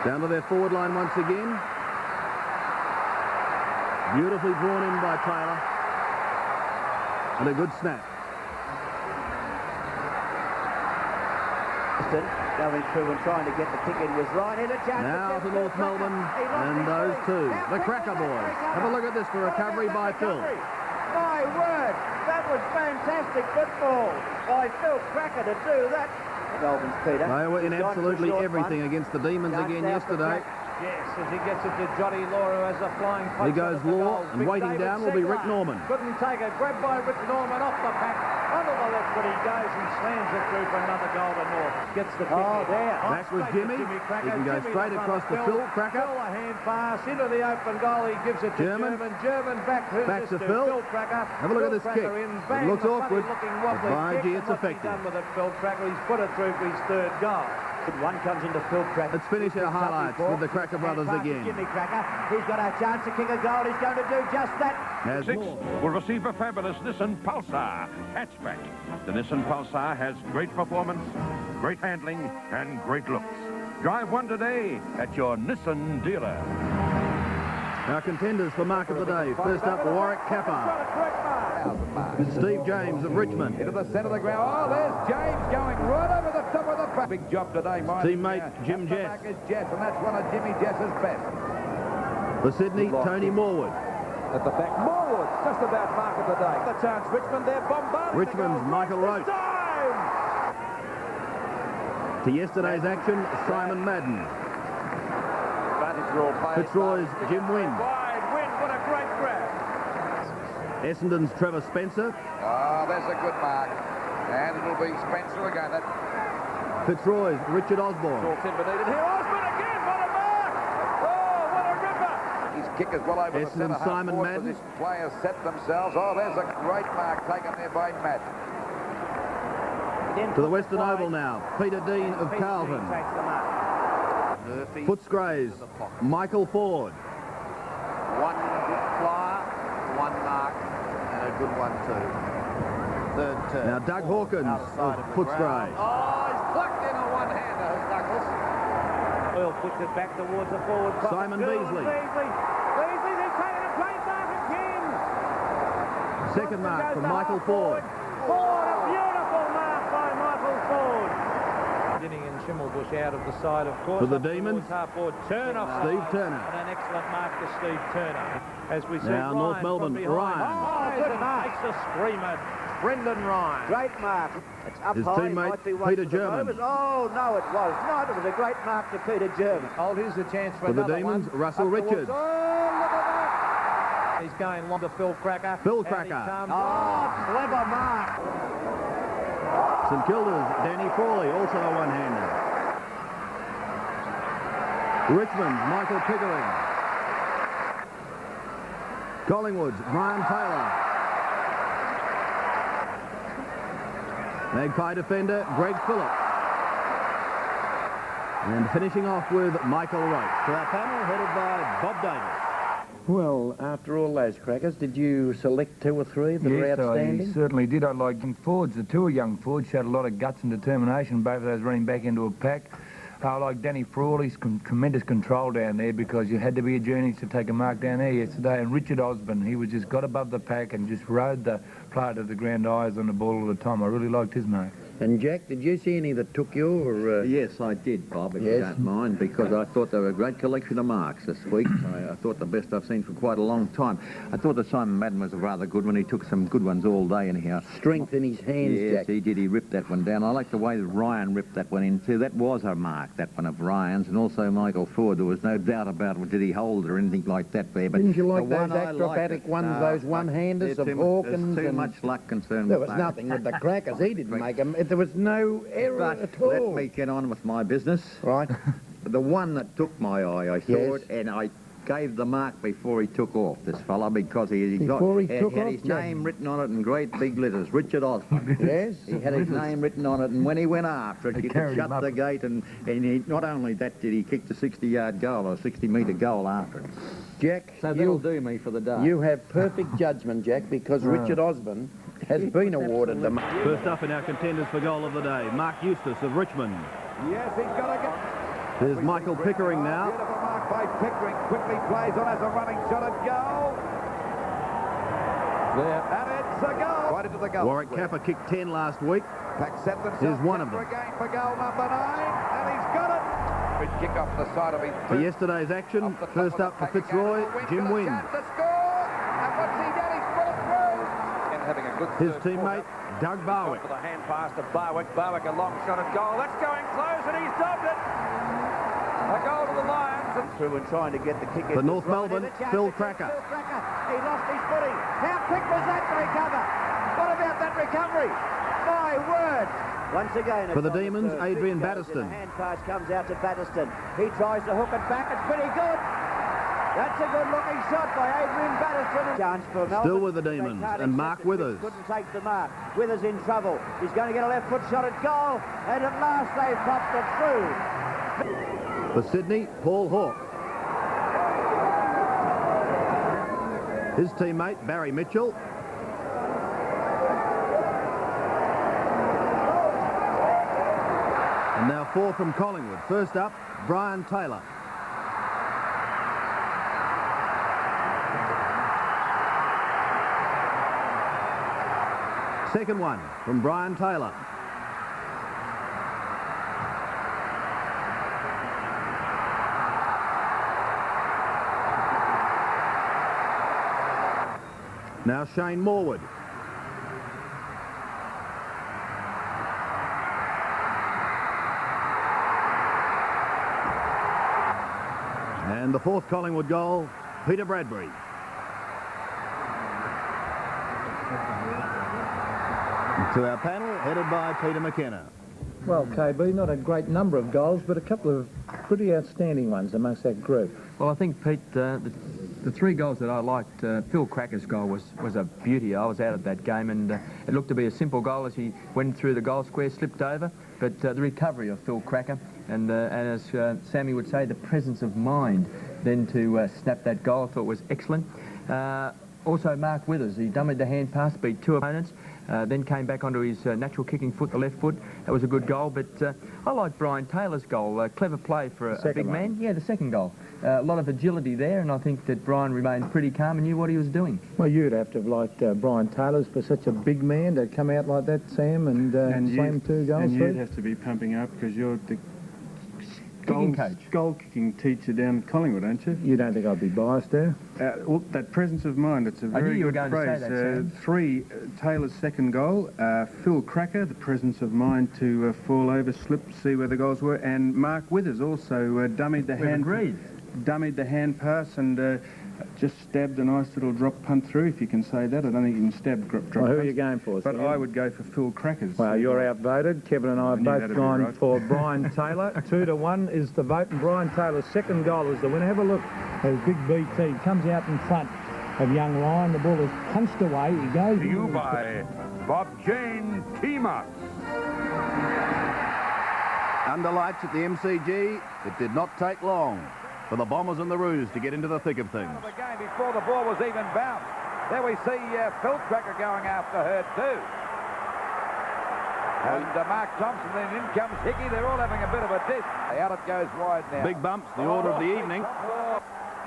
Down to their forward line once again. Beautifully drawn in by Taylor. And a good snap. Going through and trying to get the kick in was right. Now to North Melbourne and those two. The Cracker boys. Have a look at this for recovery by Phil. My word, that was fantastic football by Phil Cracker to do that. Melbourne's Peter. They were in absolutely everything against the Demons again yesterday. Yes, as he gets it to Johnny Law, who has a flying post. Here goes Law, and waiting down will be Rick Norman. Couldn't take it. Grabbed by Rick Norman off the pack. Under the left foot he goes and slams it through for another goal to North. Gets the kick. Oh, there. Back was Jimmy. He can go straight across to Phil Cracker. Phil, a hand pass into the open goal. He gives it to German. German back to Phil. Cracker. Have a look at this kick. It looks awkward. But by gee, it's effective. Done with it, Phil Cracker. He's put it through for his third goal. One comes into Phil Cracker. Let's finish our highlights with the Cracker brothers again. Jimmy Cracker. He's got a chance to kick a goal. He's going to do just that. As 6 will receive a fabulous Nissan Pulsar hatchback. The Nissan Pulsar has great performance, great handling, and great looks. Drive one today at your Nissan dealer. Our contenders for Mark of the Day. First up, Warwick Kappa. Steve James of Richmond. Into the centre of the ground. Oh, there's James going right over the top of the pack. Big job today, Mike. Teammate Jim Jess. Back is Jess, and that's one of Jimmy Jess's best. For Sydney, Tony Morwood. At the back, Morwood, just about Mark of the Day. The chance, Richmond, they're bombarding. Richmond's Michael Roach. To yesterday's action, Simon Madden. Fitzroy's Jim Wynn. Wide Wynn, what a great grab. Essendon's Trevor Spencer. Oh, there's a good mark. And it'll be Spencer again. That Fitzroy's Richard Osborne. Timber needed here. Osborne again, what a mark! Oh, what a ripper! his kick is well over the centre half Simon forward Madden. position. Players set themselves. Oh, there's a great mark taken there by Madden. To the Western Oval now, Peter Dean of Carlton. Footscray's Michael Ford. One good flyer, one mark, and a good one too. Third turn. Now Doug Hawkins of Footscray. Oh, he's plucked in a one-hander, Douglas. Oil puts it back towards the forward. Simon Beasley. Beasley, they're taking a plate mark again. Second mark from Michael Ford. Ford, a beautiful mark by Michael Ford. Dinning and Schimmelbusch out of the side, of course. For the Demons, half forward, Turner. Steve Turner. And an excellent mark to Steve Turner. As we see now North Melbourne, Ryan. Oh, good mark. Makes a screamer. Brendan Ryan. Great mark. It's up His high. teammate, Peter German. Oh, no, it was not. It was a great mark to Peter German. Oh, here's a chance for the another Demons, one. Russell Richards. Oh, look at that. He's going long to Phil Cracker. Phil Cracker. Oh, clever mark. St Kilda's Danny Frawley, also a one-hander. Richmond's Michael Pickering. Collingwood's Brian Taylor. Magpie defender Greg Phillips. And finishing off with Michael Roach. To our panel headed by Bob Davis. Well, after all those crackers, did you select two or three that were outstanding? I certainly did. I liked young forwards. The two young forwards showed a lot of guts and determination, both of those running back into a pack. I like Danny Frawley's tremendous control down there, because you had to be a genius to take a mark down there yesterday. And Richard Osborne, he was just got above the pack and just rode the player to the ground eyes on the ball all the time. I really liked his mark. And Jack, did you see any that took your... Yes, I did, Bob, if you don't mind, because I thought they were a great collection of marks this week. I thought the best I've seen for quite a long time. I thought that Simon Madden was a rather good one. He took some good ones all day anyhow. Strength in his hands, yes, Jack. He did. He ripped that one down. I like the way that Ryan ripped that one in too. That was a mark, that one of Ryan's, and also Michael Ford. There was no doubt about it. Did he hold it or anything like that there? But didn't you like the those acrobatic ones, those one-handers of Hawkins? There's too much luck concerned there with was that. nothing with the crackers. He didn't make them. There was no error at all. Let me get on with my business. Right. The one that took my eye, I thought, and I gave the mark before he took off, this fella, because he had his name written on it in great big letters, Richard Osborne. Yes? He had his name written on it, and when he went after it, you could shut the gate, and he, not only that did he kick the 60-yard goal, or 60-metre goal after it. Jack, so that'll do me for the day. You have perfect judgment, Jack, because Richard Osborne has been awarded the mark. First up in our contenders for goal of the day, Mark Eustace of Richmond. Yes, he's got to go. There's Michael Pickering now. Beautiful mark by Pickering. Quickly plays on as a running shot at goal. There. And it's a goal. Right into the goal. Warwick Kappa kicked 10 last week. Pack set themselves. Here's one of them. Again for goal number 9, and he's got it. Good kick off the side of his For yesterday's action, first up for Fitzroy, Jim Wynn. To score. And what's he done? He's put it through. And having a good His teammate, Doug Barwick. For the hand pass to Barwick. Barwick a long shot at goal. That's going close, and he's dobbed it. A goal to the Lions. And through and trying to get the kick. For North Melbourne, Phil Cracker. He lost his footing. How quick was that to recover? What about that recovery? My word. Once again, for the Demons, Adrian Batterston. The hand pass comes out to Batterston. He tries to hook it back. It's pretty good. That's a good-looking shot by Adrian Batterston. Chance for Melbourne. Still with the Demons, and Mark Withers. Couldn't take the mark. Withers in trouble. He's going to get a left foot shot at goal, and at last they've popped it through. For Sydney, Paul Hawke. His teammate, Barry Mitchell. And now 4 from Collingwood. First up, Brian Taylor. Second one from Brian Taylor. Now Shane Morwood. And the fourth Collingwood goal, Peter Bradbury. To our panel, headed by Peter McKenna. Well, KB, not a great number of goals, but a couple of pretty outstanding ones amongst that group. Well, I think, Pete, the 3 goals that I liked, Phil Cracker's goal was a beauty. I was out of that game, and it looked to be a simple goal as he went through the goal square, slipped over. But the recovery of Phil Cracker, and as Sammy would say, the presence of mind then to snap that goal, I thought was excellent. Also, Mark Withers, he dummied the hand pass, beat 2 opponents, then came back onto his natural kicking foot, the left foot. That was a good goal, but I like Brian Taylor's goal. Clever play for a big man. Yeah, the second goal. A lot of agility there, and I think that Brian remained pretty calm and knew what he was doing. Well, you'd have to have liked Brian Taylor's for such a big man to come out like that, Sam, and slam 2 goals. And you'd have to be pumping up because you're the goal kicking teacher down at Collingwood, aren't you? You don't think I'd be biased there? Well, that presence of mind, it's a very good phrase. 3, Taylor's second goal, Phil Cracker, the presence of mind to fall over, slip, see where the goals were, and Mark Withers also dummied the hand pass and just stabbed a nice little drop punt through, if you can say that. I don't think you can stab drop well, who punts, are you going for, but Sam? I would go for Phil Cracker's. Well, you're outvoted. Kevin and I have both gone for Brian Taylor. 2-1 is the vote, and Brian Taylor's second goal is the winner. Have a look as Big BT comes out in front of young Ryan. The ball is punched away. He goes... To you by Bob Jane T-Max. Under lights at the MCG, it did not take long for the Bombers and the Roos to get into the thick of things. The game before the ball was even bounced. There we see Phil Cracker going after her too. And Mark Thompson, then in comes Hickey. They're all having a bit of a diss. Out it goes wide now. Big bumps, the order of the evening.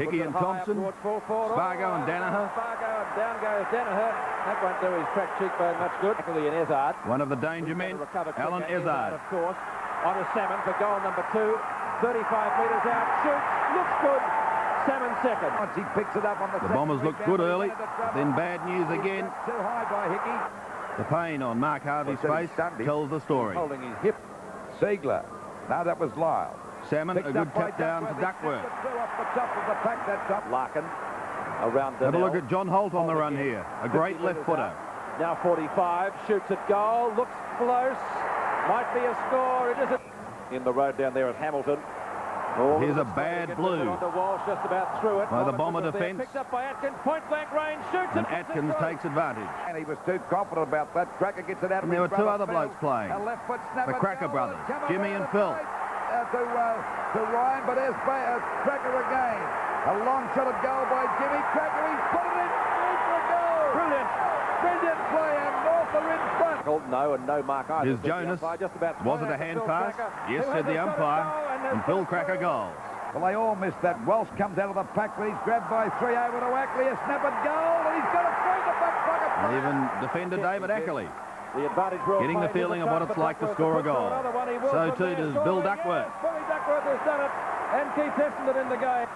Hickey and Thompson, Spargo and Danaher. Spargo and down goes Danaher. That won't do his cracked cheekbone much good. Actually, in Ezard. One of the danger men, Alan Ezard. Of course. On to Salmon for goal number 2. 35 metres out, shoots, looks good. Salmon second. Once he picks it up on the Bombers looked good early, then bad news again. Too high by Hickey. The pain on Mark Harvey's face tells the story. Holding his hip. Siegler. Now that was Lyle. Salmon, a good tap down to Duckworth. Off the top of the pack, that's up. Larkin around Have a look at John Holt on the run here. A great left footer. Now 45, shoots at goal, looks close. Might be a score. It isn't. In the road down there at Hamilton. Here's a bad blue Just about through it. by the Bomber defence. Picked up by Atkins, point blank range, shoots And it. Atkins takes advantage. And he was too confident about that. Cracker gets it out. And there were two other blokes playing. A left foot snap. The Cracker brothers, Jimmy and Phil. To Ryan, but there's Cracker again. A long shot at goal by Jimmy Cracker. He's put it in. He's for goal. Brilliant. Brilliant play, and North are in front. No, and no mark either. Here's Jonas. Was it a hand pass? Yes, said the umpire. And Phil Cracker goals. Well, they all missed that. Welsh comes out of the pack, but he's grabbed by 3 over to Ackley. A snap at goal, and he's got it through the back pocket. And even defender David Ackley The advantage getting the feeling of what it's like to score a goal. So too does Bill Duckworth. Billy Duckworth has done it, and Keith Heston in the game.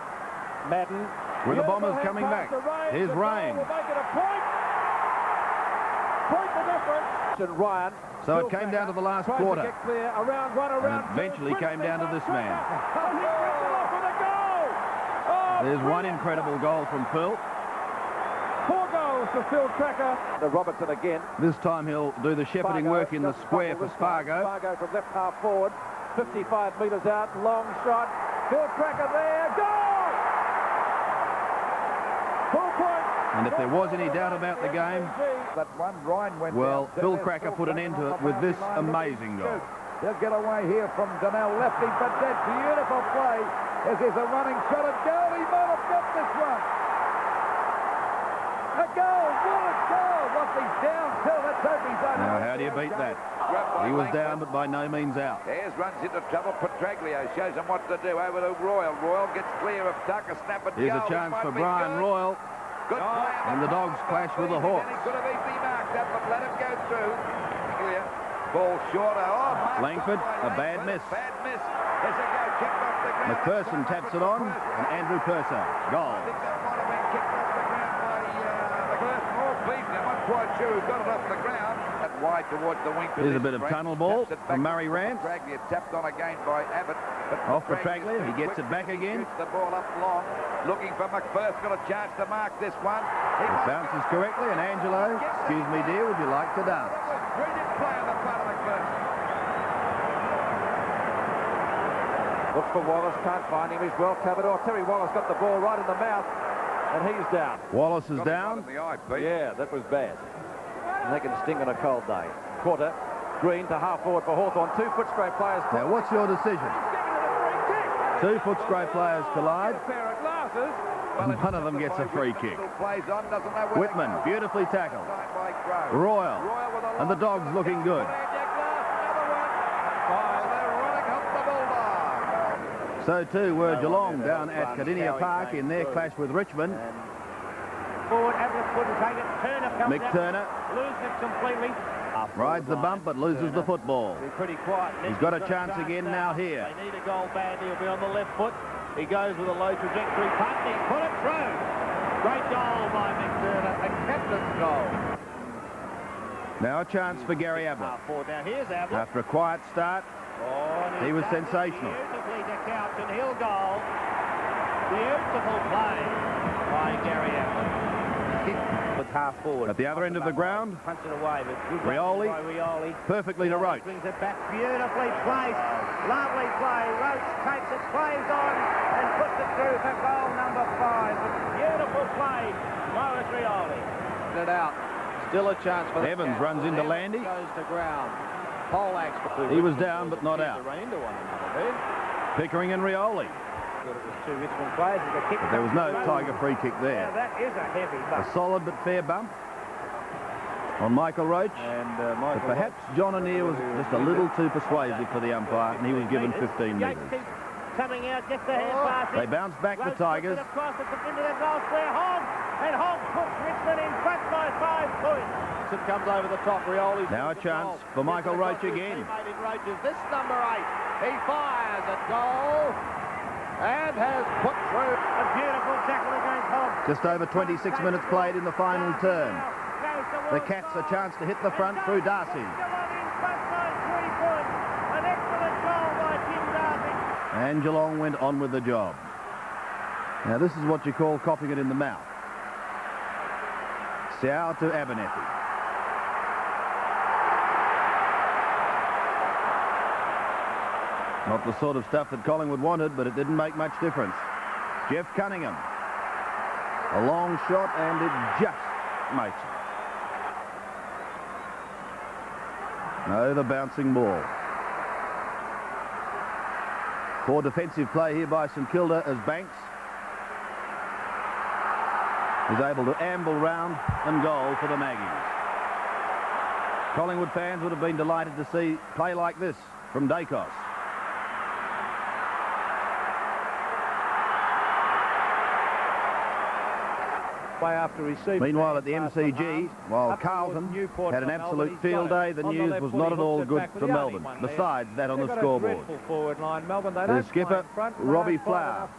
Madden. With the Bombers coming back. Here's Rain. Will make it a point. Point the difference. And Ryan. So it came down to the last quarter. Get clear. Around one, around and eventually came down to this man. Oh, there's one incredible goal from Phil. 4 goals for Phil Cracker. The Robertson again. This time he'll do the shepherding work in the square for Spargo. Spargo from left half forward. 55 metres out. Long shot. Phil Cracker there. Goal! Full point. And if there was any doubt about the game, that one Ryan went well, down. Phil Cracker put an end to it with this amazing goal. They'll get away here from Donnell, lefty, but that beautiful play as there's a running shot at goal. He might have got this one. A goal, what a goal. Once he's down, Phil, let's hope he's on. Now, how do you beat that? He was down, but by no means out. Ayres runs into trouble. Petraglio shows him what to do. Over to Royal. Royal gets clear of Tuck. A snap at Here's goal. a chance for Brian Royal. Good play. And the Dogs clash with the Hawks. He could have easily marked that, but let him go through. Clear. Ball shorter. Oh, Langford, a bad miss. Bad miss. There's a go kicked off the ground. McPherson taps it on, and Andrew Purser. Goal. I think that might have been kicked off the ground by McPherson or Beaton. I'm not quite sure who got it off the ground. That wide towards the wing. Here's a bit of tunnel ball from Murray Rance. Petraglia tapped on again by Abbott. Off Petraglia, he gets it back again. Shoots the ball up long, looking for McPherson. Got a chance to mark this one. He bounces correctly, and Angelo, excuse me, dear, would you like to dance? Brilliant play on the part of McPherson. Looks for Wallace, can't find him. He's well covered. Oh, Terry Wallace got the ball right in the mouth, and he's down. Wallace is down. Yeah, that was bad. And they can sting on a cold day. Quarter, Green to half forward for Hawthorn. 2 Footscray players. Now, what's your decision? 2 Footscray players collide. And one of them gets a free kick. Whitman, beautifully tackled. Royal. And the Dogs looking good. So too were Geelong down at Cardinia Park in their clash with Richmond. Forward, Ablett couldn't take it. Turner comes McTurner out, loses it completely. rides the bump but loses the football. Be pretty quiet. He's got a chance again now here. They need a goal badly. He'll be on the left foot. He goes with a low trajectory punt. He put it through. Great goal by McTurner. A captain's goal. Now a chance for Gary Ablett. Now here's Ablett. After a quiet start, he was sensational. Beautifully to Carlton. Hill goal. Beautiful play by Gary Ablett. With half forward. At the other end of the ground, Punch it away, but good Rioli, by Rioli. perfectly to Roach. Brings it back beautifully placed. Lovely play. Roach takes it, plays on, and puts it through for goal number 5. Beautiful play. Morris Rioli. It out. Still a chance for the Evans runs into Landy. Goes to ground. Poleax. He was down but not out. Pickering and Rioli. It was 2 Richmond players. But there was no Tiger free kick there. Now that is a heavy bump. A solid but fair bump on Michael Roach. But perhaps John Annear was just a little too persuasive for the umpire, and he was given 15 metres. Coming out, gets the hand pass. They bounce back the Tigers. Across into the goal square. Hogg, and Hogg puts Richmond in front by 5 points. It comes over the top. Rioli. Now a chance for Michael Roach again. This number 8. He fires at goal. And has put through a beautiful tackle against Hogg. Just over 26 minutes played in the final term. The Cats a chance to hit the front through Darcy. An excellent goal by Tim Darcy. And Geelong went on with the job. Now this is what you call coughing it in the mouth. Seau to Abernethy. Not the sort of stuff that Collingwood wanted, but it didn't make much difference. Jeff Cunningham. A long shot, and it just makes it. No, the bouncing ball. Poor defensive play here by St Kilda as Banks is able to amble round and goal for the Maggies. Collingwood fans would have been delighted to see play like this from Dacos. After receiving. Meanwhile, at the MCG, while Carlton had an absolute field day, the news was not at all good for Melbourne, besides that on the scoreboard. The skipper, Robbie Flower,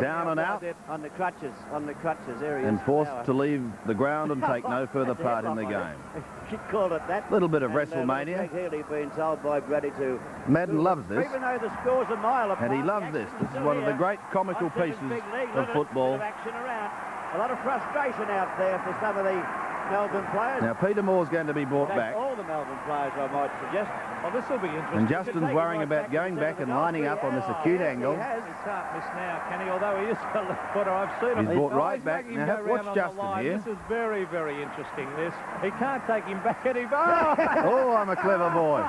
down and out, on the crutches, and forced to leave the ground and take no further part in the game. She called it that. Little bit of WrestleMania. Been told by Brady to. Madden loves this, even though the score's a mile apart, and he loves this. This is one of the great comical pieces of football. A lot of frustration out there for some of the Melbourne players. Now, Peter Moore's going to be brought back. All the Melbourne players, I might suggest. Well, this will be interesting. And Justin's worrying about going back and lining up on the secute angle. He can't miss now, can he? Although he is a left footer, I've seen him. He's brought right back. Now, watch Justin here. This is very, very interesting, this. He can't take him back at him. Oh, I'm a clever boy.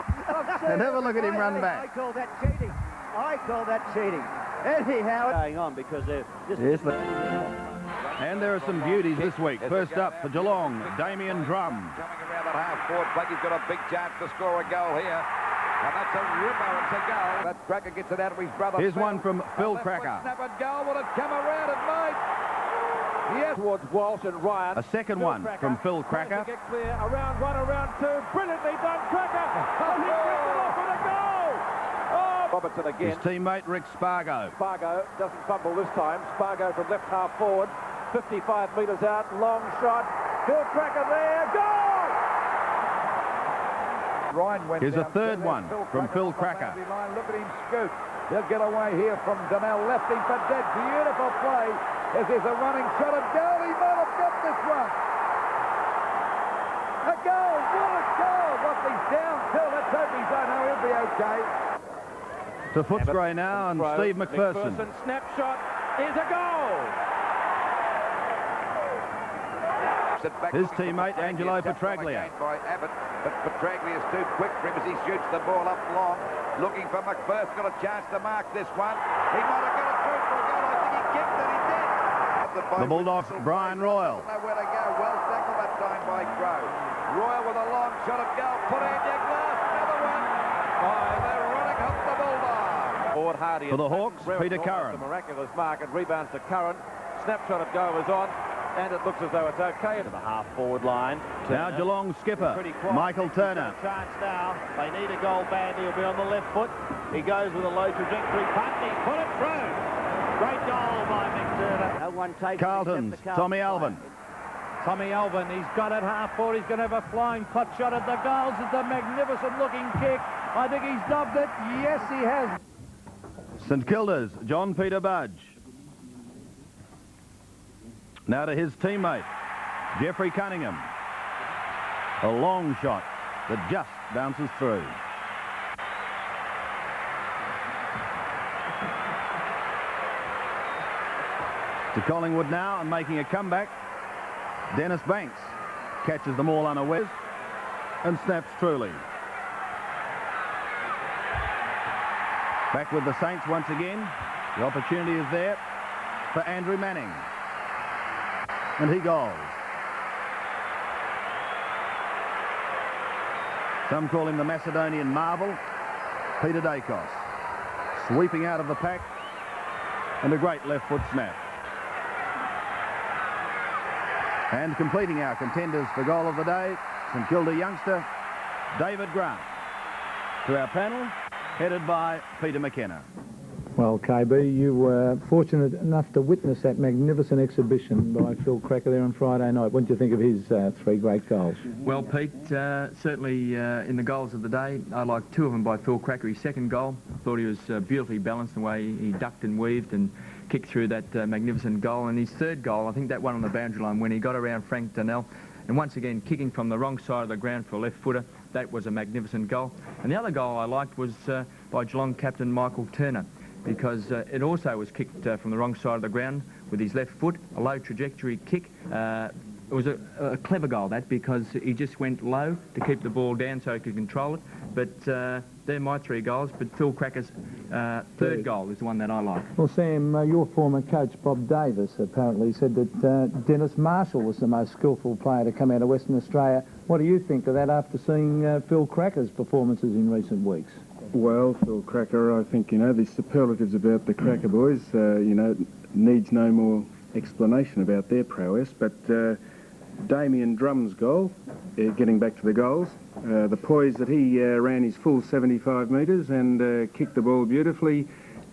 And have a look at him run back. I call that cheating. Anyhow, going on because they're just... And there are some beauties this week. First up for Geelong, Damien Drum. Coming around the half-forward flank, he's got a big chance to score a goal here. And that's a ripper, it's a goal. That Cracker gets it out of his brother. Here's one from Phil Cracker. Snap and goal, will it come around at night? Yes. Towards Walsh and Ryan. A second one from Phil Cracker. Get clear, around one, around two. Brilliantly done, Cracker. Oh, he gets it off with a goal. Oh, Robertson again. His teammate Rick Spargo. Spargo doesn't fumble this time. Spargo from left half forward. 55 metres out, long shot. Phil Cracker there, goal! Ryan went Here's a third one from Phil Cracker. Look at him scoot. He'll get away here from Donnell. Left him for dead. Beautiful play. As there's a running shot at goal. He might have got this one. A goal. What a goal. What he's down till. Let's hope he's done. Oh, he'll be okay. To Fitzroy now and Steve McPherson. Snapshot is a goal. His teammate Angelo Petraglia. By Abbott, but Petraglia is too quick for him as he shoots the ball up long. Looking for McPherson, got a chance to mark this one. He might have got it through for a goal. I think he kicked it. He did. The Bulldogs, Brian Royal. Nowhere to go. Well tackled that time by Crow. Royal with a long shot at goal. Put in your glass. Another one. They're running up the Bulldogs. Forward Hardy. For the Hawks, Peter Curran. A miraculous mark and rebounds to Curran. Snapshot at goal is on. And it looks as though it's okay to the half-forward line. Now Geelong skipper, Michael Turner. Chance now. They need a goal badly. He'll be on the left foot. He goes with a low trajectory punt. He put it through. Great goal by McClure. No one takes Carlton's Tommy Alvin. Tommy Alvin, he's got it half-forward. He's going to have a flying pot shot at the goals. It's a magnificent-looking kick. I think he's dubbed it. Yes, he has. St Kilda's John Peter Budge. Now to his teammate, Jeffrey Cunningham. A long shot that just bounces through. To Collingwood now and making a comeback. Dennis Banks catches them all unawares and snaps truly. Back with the Saints once again. The opportunity is there for Andrew Manning. And he goes. Some call him the Macedonian marvel, Peter Dacos. Sweeping out of the pack and a great left foot snap. And completing our contenders for goal of the day, St Kilda youngster David Grant. To our panel, headed by Peter McKenna. Well, KB, you were fortunate enough to witness that magnificent exhibition by Phil Cracker there on Friday night. What did you think of his three great goals? Well, Pete, certainly in the goals of the day, I liked two of them by Phil Cracker. His second goal, I thought he was beautifully balanced the way he ducked and weaved and kicked through that magnificent goal. And his third goal, I think that one on the boundary line when he got around Frank Donnell, And once again, kicking from the wrong side of the ground for a left footer, that was a magnificent goal. And the other goal I liked was by Geelong captain Michael Turner, because it also was kicked from the wrong side of the ground with his left foot, a low trajectory kick. It was a clever goal, that, because he just went low to keep the ball down so he could control it. But they're my 3 goals, but Phil Cracker's third goal is the one that I like. Well, Sam, your former coach, Bob Davis, apparently said that Dennis Marshall was the most skillful player to come out of Western Australia. What do you think of that after seeing Phil Cracker's performances in recent weeks? Well, Phil Cracker, I think, the superlatives about the Cracker boys, needs no more explanation about their prowess, but Damien Drum's goal, getting back to the goals, the poise that he ran his full 75 metres and kicked the ball beautifully,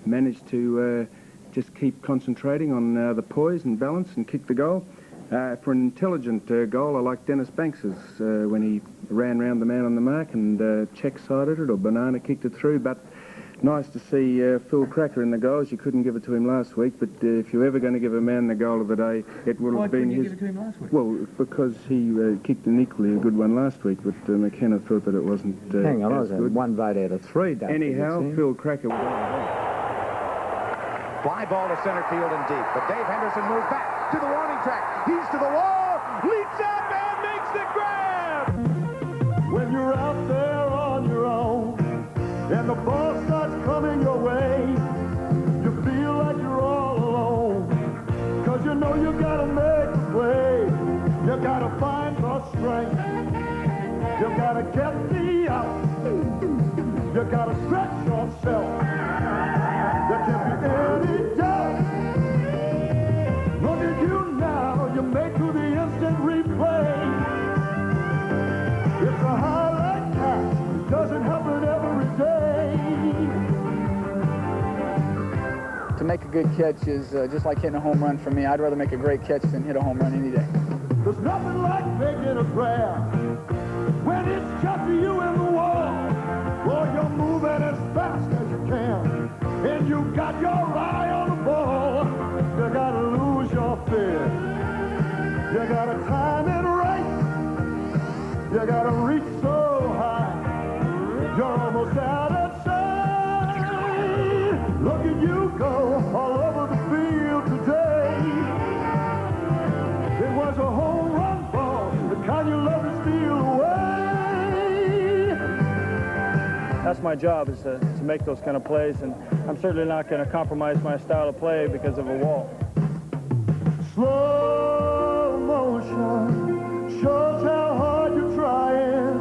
managed to just keep concentrating on the poise and balance and kick the goal. For an intelligent goal, I like Dennis Banks's when he ran round the man on the mark and check-sided it or banana kicked it through, but nice to see Phil Cracker in the goals. You couldn't give it to him last week, but if you're ever going to give a man the goal of the day, it would have been his. Why couldn't you give it to him last week? Well, because he kicked an equally a good one last week, but McKenna thought that it wasn't Hang on, I was good. 1 vote out of 3. Anyhow, Phil Cracker was on the whole. Fly ball to centre field and deep, but Dave Henderson moves back to the warning track. He's to the wall, leaps up and makes the grab! When you're out there on your own and the ball starts coming your way, you feel like you're all alone, cause you know you gotta make a play. You gotta find the strength, you gotta get the out, you gotta stretch yourself. There can't be any doubt. Look at you now, you make to the instant replay. It's a highlight catch, it doesn't happen every day. To make a good catch is just like hitting a home run for me. I'd rather make a great catch than hit a home run any day. There's nothing like making a grab when it's just you and the wall. Boy, you're moving as fast as you can, and you got your eye on the ball. You gotta lose your fear. You gotta time it right. You gotta reach so high. You're almost out of sight. Look at you go all over the field today. It was a home run ball, the kind you love to steal away. That's my job, is to make those kind of plays, and I'm certainly not going to compromise my style of play because of a wall. Slow motion shows how hard you're trying.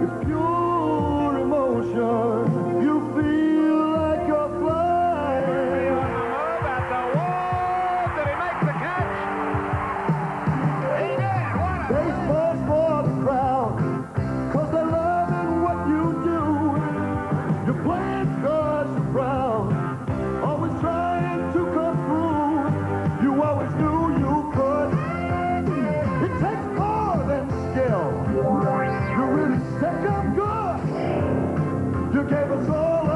It's pure emotion. You feel like you're flying. At the wall, did he make the catch? He did. What a baseball's for the crowd, cause they're loving what you do. You're playing cause you're proud, always trying to come through. You always knew you could. It takes more than skill. You're really second good. You gave us all a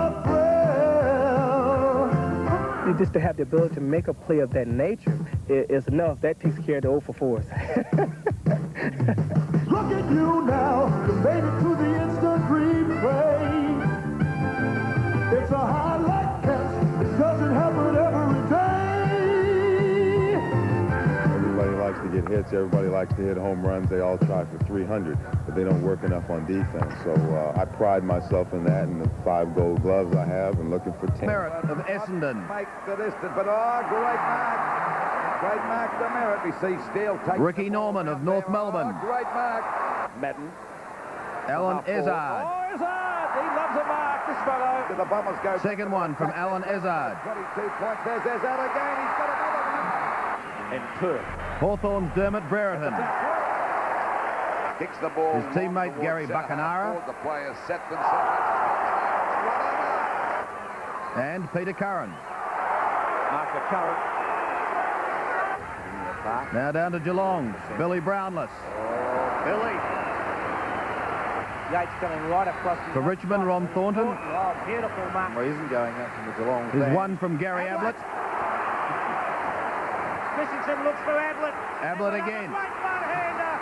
thrill. Just to have the ability to make a play of that nature is enough. That takes care of the 0 for 4s. Look at you now. You made it to the instant replay. It's a highlight catch. It doesn't happen every day. Everybody likes to get hits. Everybody likes to hit home runs. They all try for 300, but they don't work enough on defense. So I pride myself in that, and the 5 gold gloves I have, and looking for 10. Merritt of Essendon. Make the distance, but great mark. Great mark to Merritt. We see Steele take Ricky Norman of North Melbourne. Great mark. Madden. Alan Ezard. Oh, Ezard! He loves a mark, this fellow. The Bombers go. Second one from Alan Ezard. 22 points. There's Ezard again. He's got another one. And Perth. Hawthorn's Dermot Brereton. Kicks the ball. His teammate Gary Buckenara. The players set themselves. And Peter Curran. Mark Curran. Now down to Geelong. Billy Brownless. Billy. Yates coming right across. For Richmond, Ron Thornton. Oh, beautiful mark. Well, he isn't going out from the Geelong. There's one from Gary Ablett. Christensen looks for Ablett. Ablett again. Right one-hander.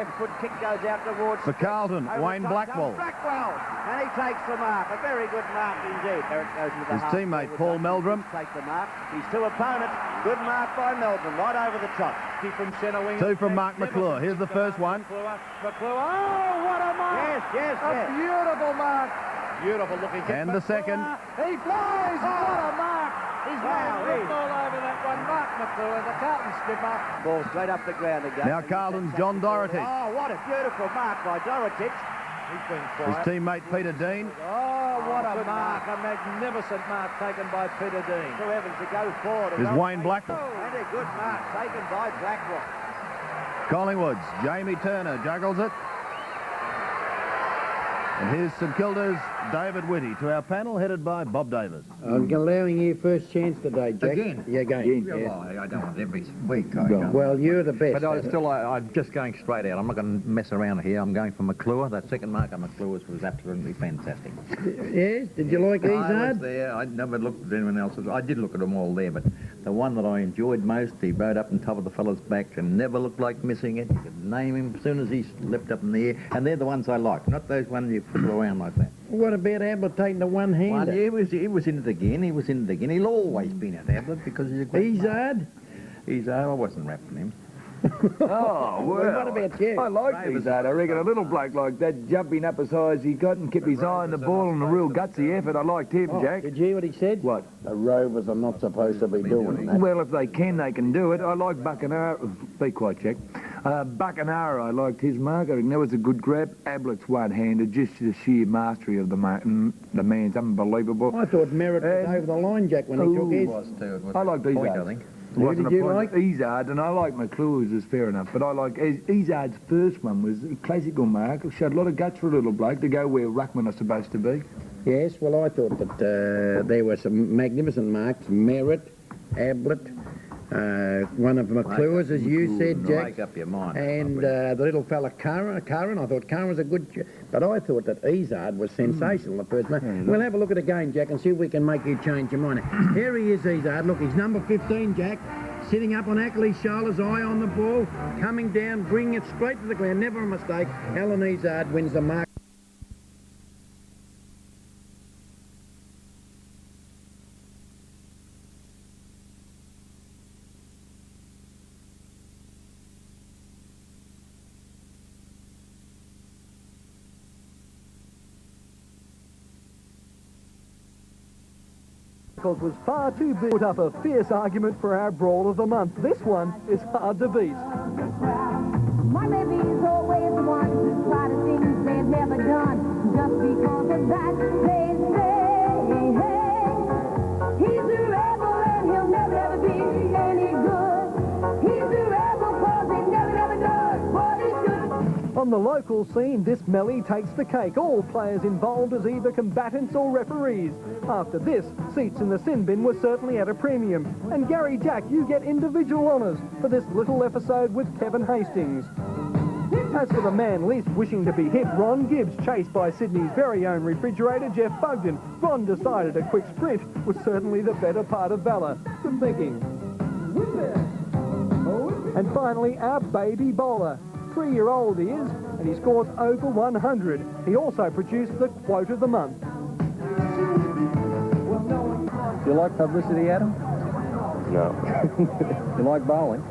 left foot kick goes out towards... For Carlton, Wayne Blackwell. Blackwell, and he takes the mark. A very good mark indeed. There it goes with the His teammate, Paul Meldrum. Take the mark. His two opponents. Good mark by Meldrum, right over the top. From centre wing. Two from Mark McClure. Here's the first one. McClure. Oh, what a mark! Yes. A beautiful mark. Beautiful looking kick. And the second. He flies. What a mark! He's moved all over that one. Mark McClure, the Carlton skipper. Ball straight up the ground again. Now Carlton's John Doherty. Oh, what a beautiful mark by Doherty. He's been His quiet. teammate Peter Dean. Oh, what a mark. A magnificent mark taken by Peter Dean. To Evans to go forward. Is Wayne Blackwell. And a good mark taken by Blackwell. Collingwood's Jamie Turner juggles it. And here's St Kilda's David Whitty to our panel, headed by Bob Davis. I'm allowing you first chance today, Jack. Again? Yeah, again. Well, Yes. I don't want every week. Well, you're the best. But I'm just going straight out. I'm not going to mess around here. I'm going for McClure. That second mark on McClure's was absolutely fantastic. Yes? Did you like I was Izard? there. I never looked at anyone else's. I did look at them all there, but the one that I enjoyed most, he rode up on top of the fella's back and never looked like missing it. You could name him as soon as he leapt up in the air. And they're the ones I like, not those ones you put around like that. What about Ablett taking the one-hander? Well, he was in it again. He was in it again. He'll always be in it, Ablett, because he's a great Izard? Izard, I wasn't rapping him. Oh, well, what about you? I like Izard. I reckon a little bloke like that, jumping up as high as he got and kept his eye on the ball and a real gutsy effort. I liked him, Jack. Did you hear what he said? What? The Rovers are not supposed to be doing that. Well, if they can do it. I like Buckenara. Be quiet, Jack. Buckenara, I liked his mark. I think that was a good grab. Ablett's one-handed, just the sheer mastery of the man's unbelievable. I thought Merritt was over the line, Jack, when he took his. Was too. It was I liked point, Izard. I think. Who did you like? Izard, and I like McClure's is fair enough, but I like Izard's first one was a classical mark. It showed a lot of guts for a little bloke to go where ruckmen are supposed to be. Yes, well, I thought that there were some magnificent marks. Merritt, Ablett, one of McClure's, as you said, Jack. Make up your mind. And the little fella Curran. I thought Curran was a good... But I thought that Izard was sensational, the first man. We'll have a look at it again, Jack, and see if we can make you change your mind. Here he is, Izard. Look, he's number 15, Jack. Sitting up on Ackley's shoulders, eye on the ball, coming down, bringing it straight to the ground. Never a mistake. Alan Izard wins the mark. Was far too big to put up a fierce argument for our Brawl of the Month. This one is hard to beat. My baby's always one to try to things they've never done. Just because of that, they say, hey, he's a rebel and he'll never, ever be any good. He's a rebel cause he never, ever does what he should. On the local scene, this melee takes the cake. All players involved as either combatants or referees. After this, seats in the sin bin were certainly at a premium. And Gary Jack, you get individual honours for this little episode with Kevin Hastings. As for the man least wishing to be hit, Ron Gibbs, chased by Sydney's very own refrigerator, Jeff Bugden. Ron decided a quick sprint was certainly the better part of valour. Good thinking. And finally, our baby bowler. 3-year-old he is, and he scores over 100. He also produced the quote of the month. Do you like publicity, Adam? No. You like bowling?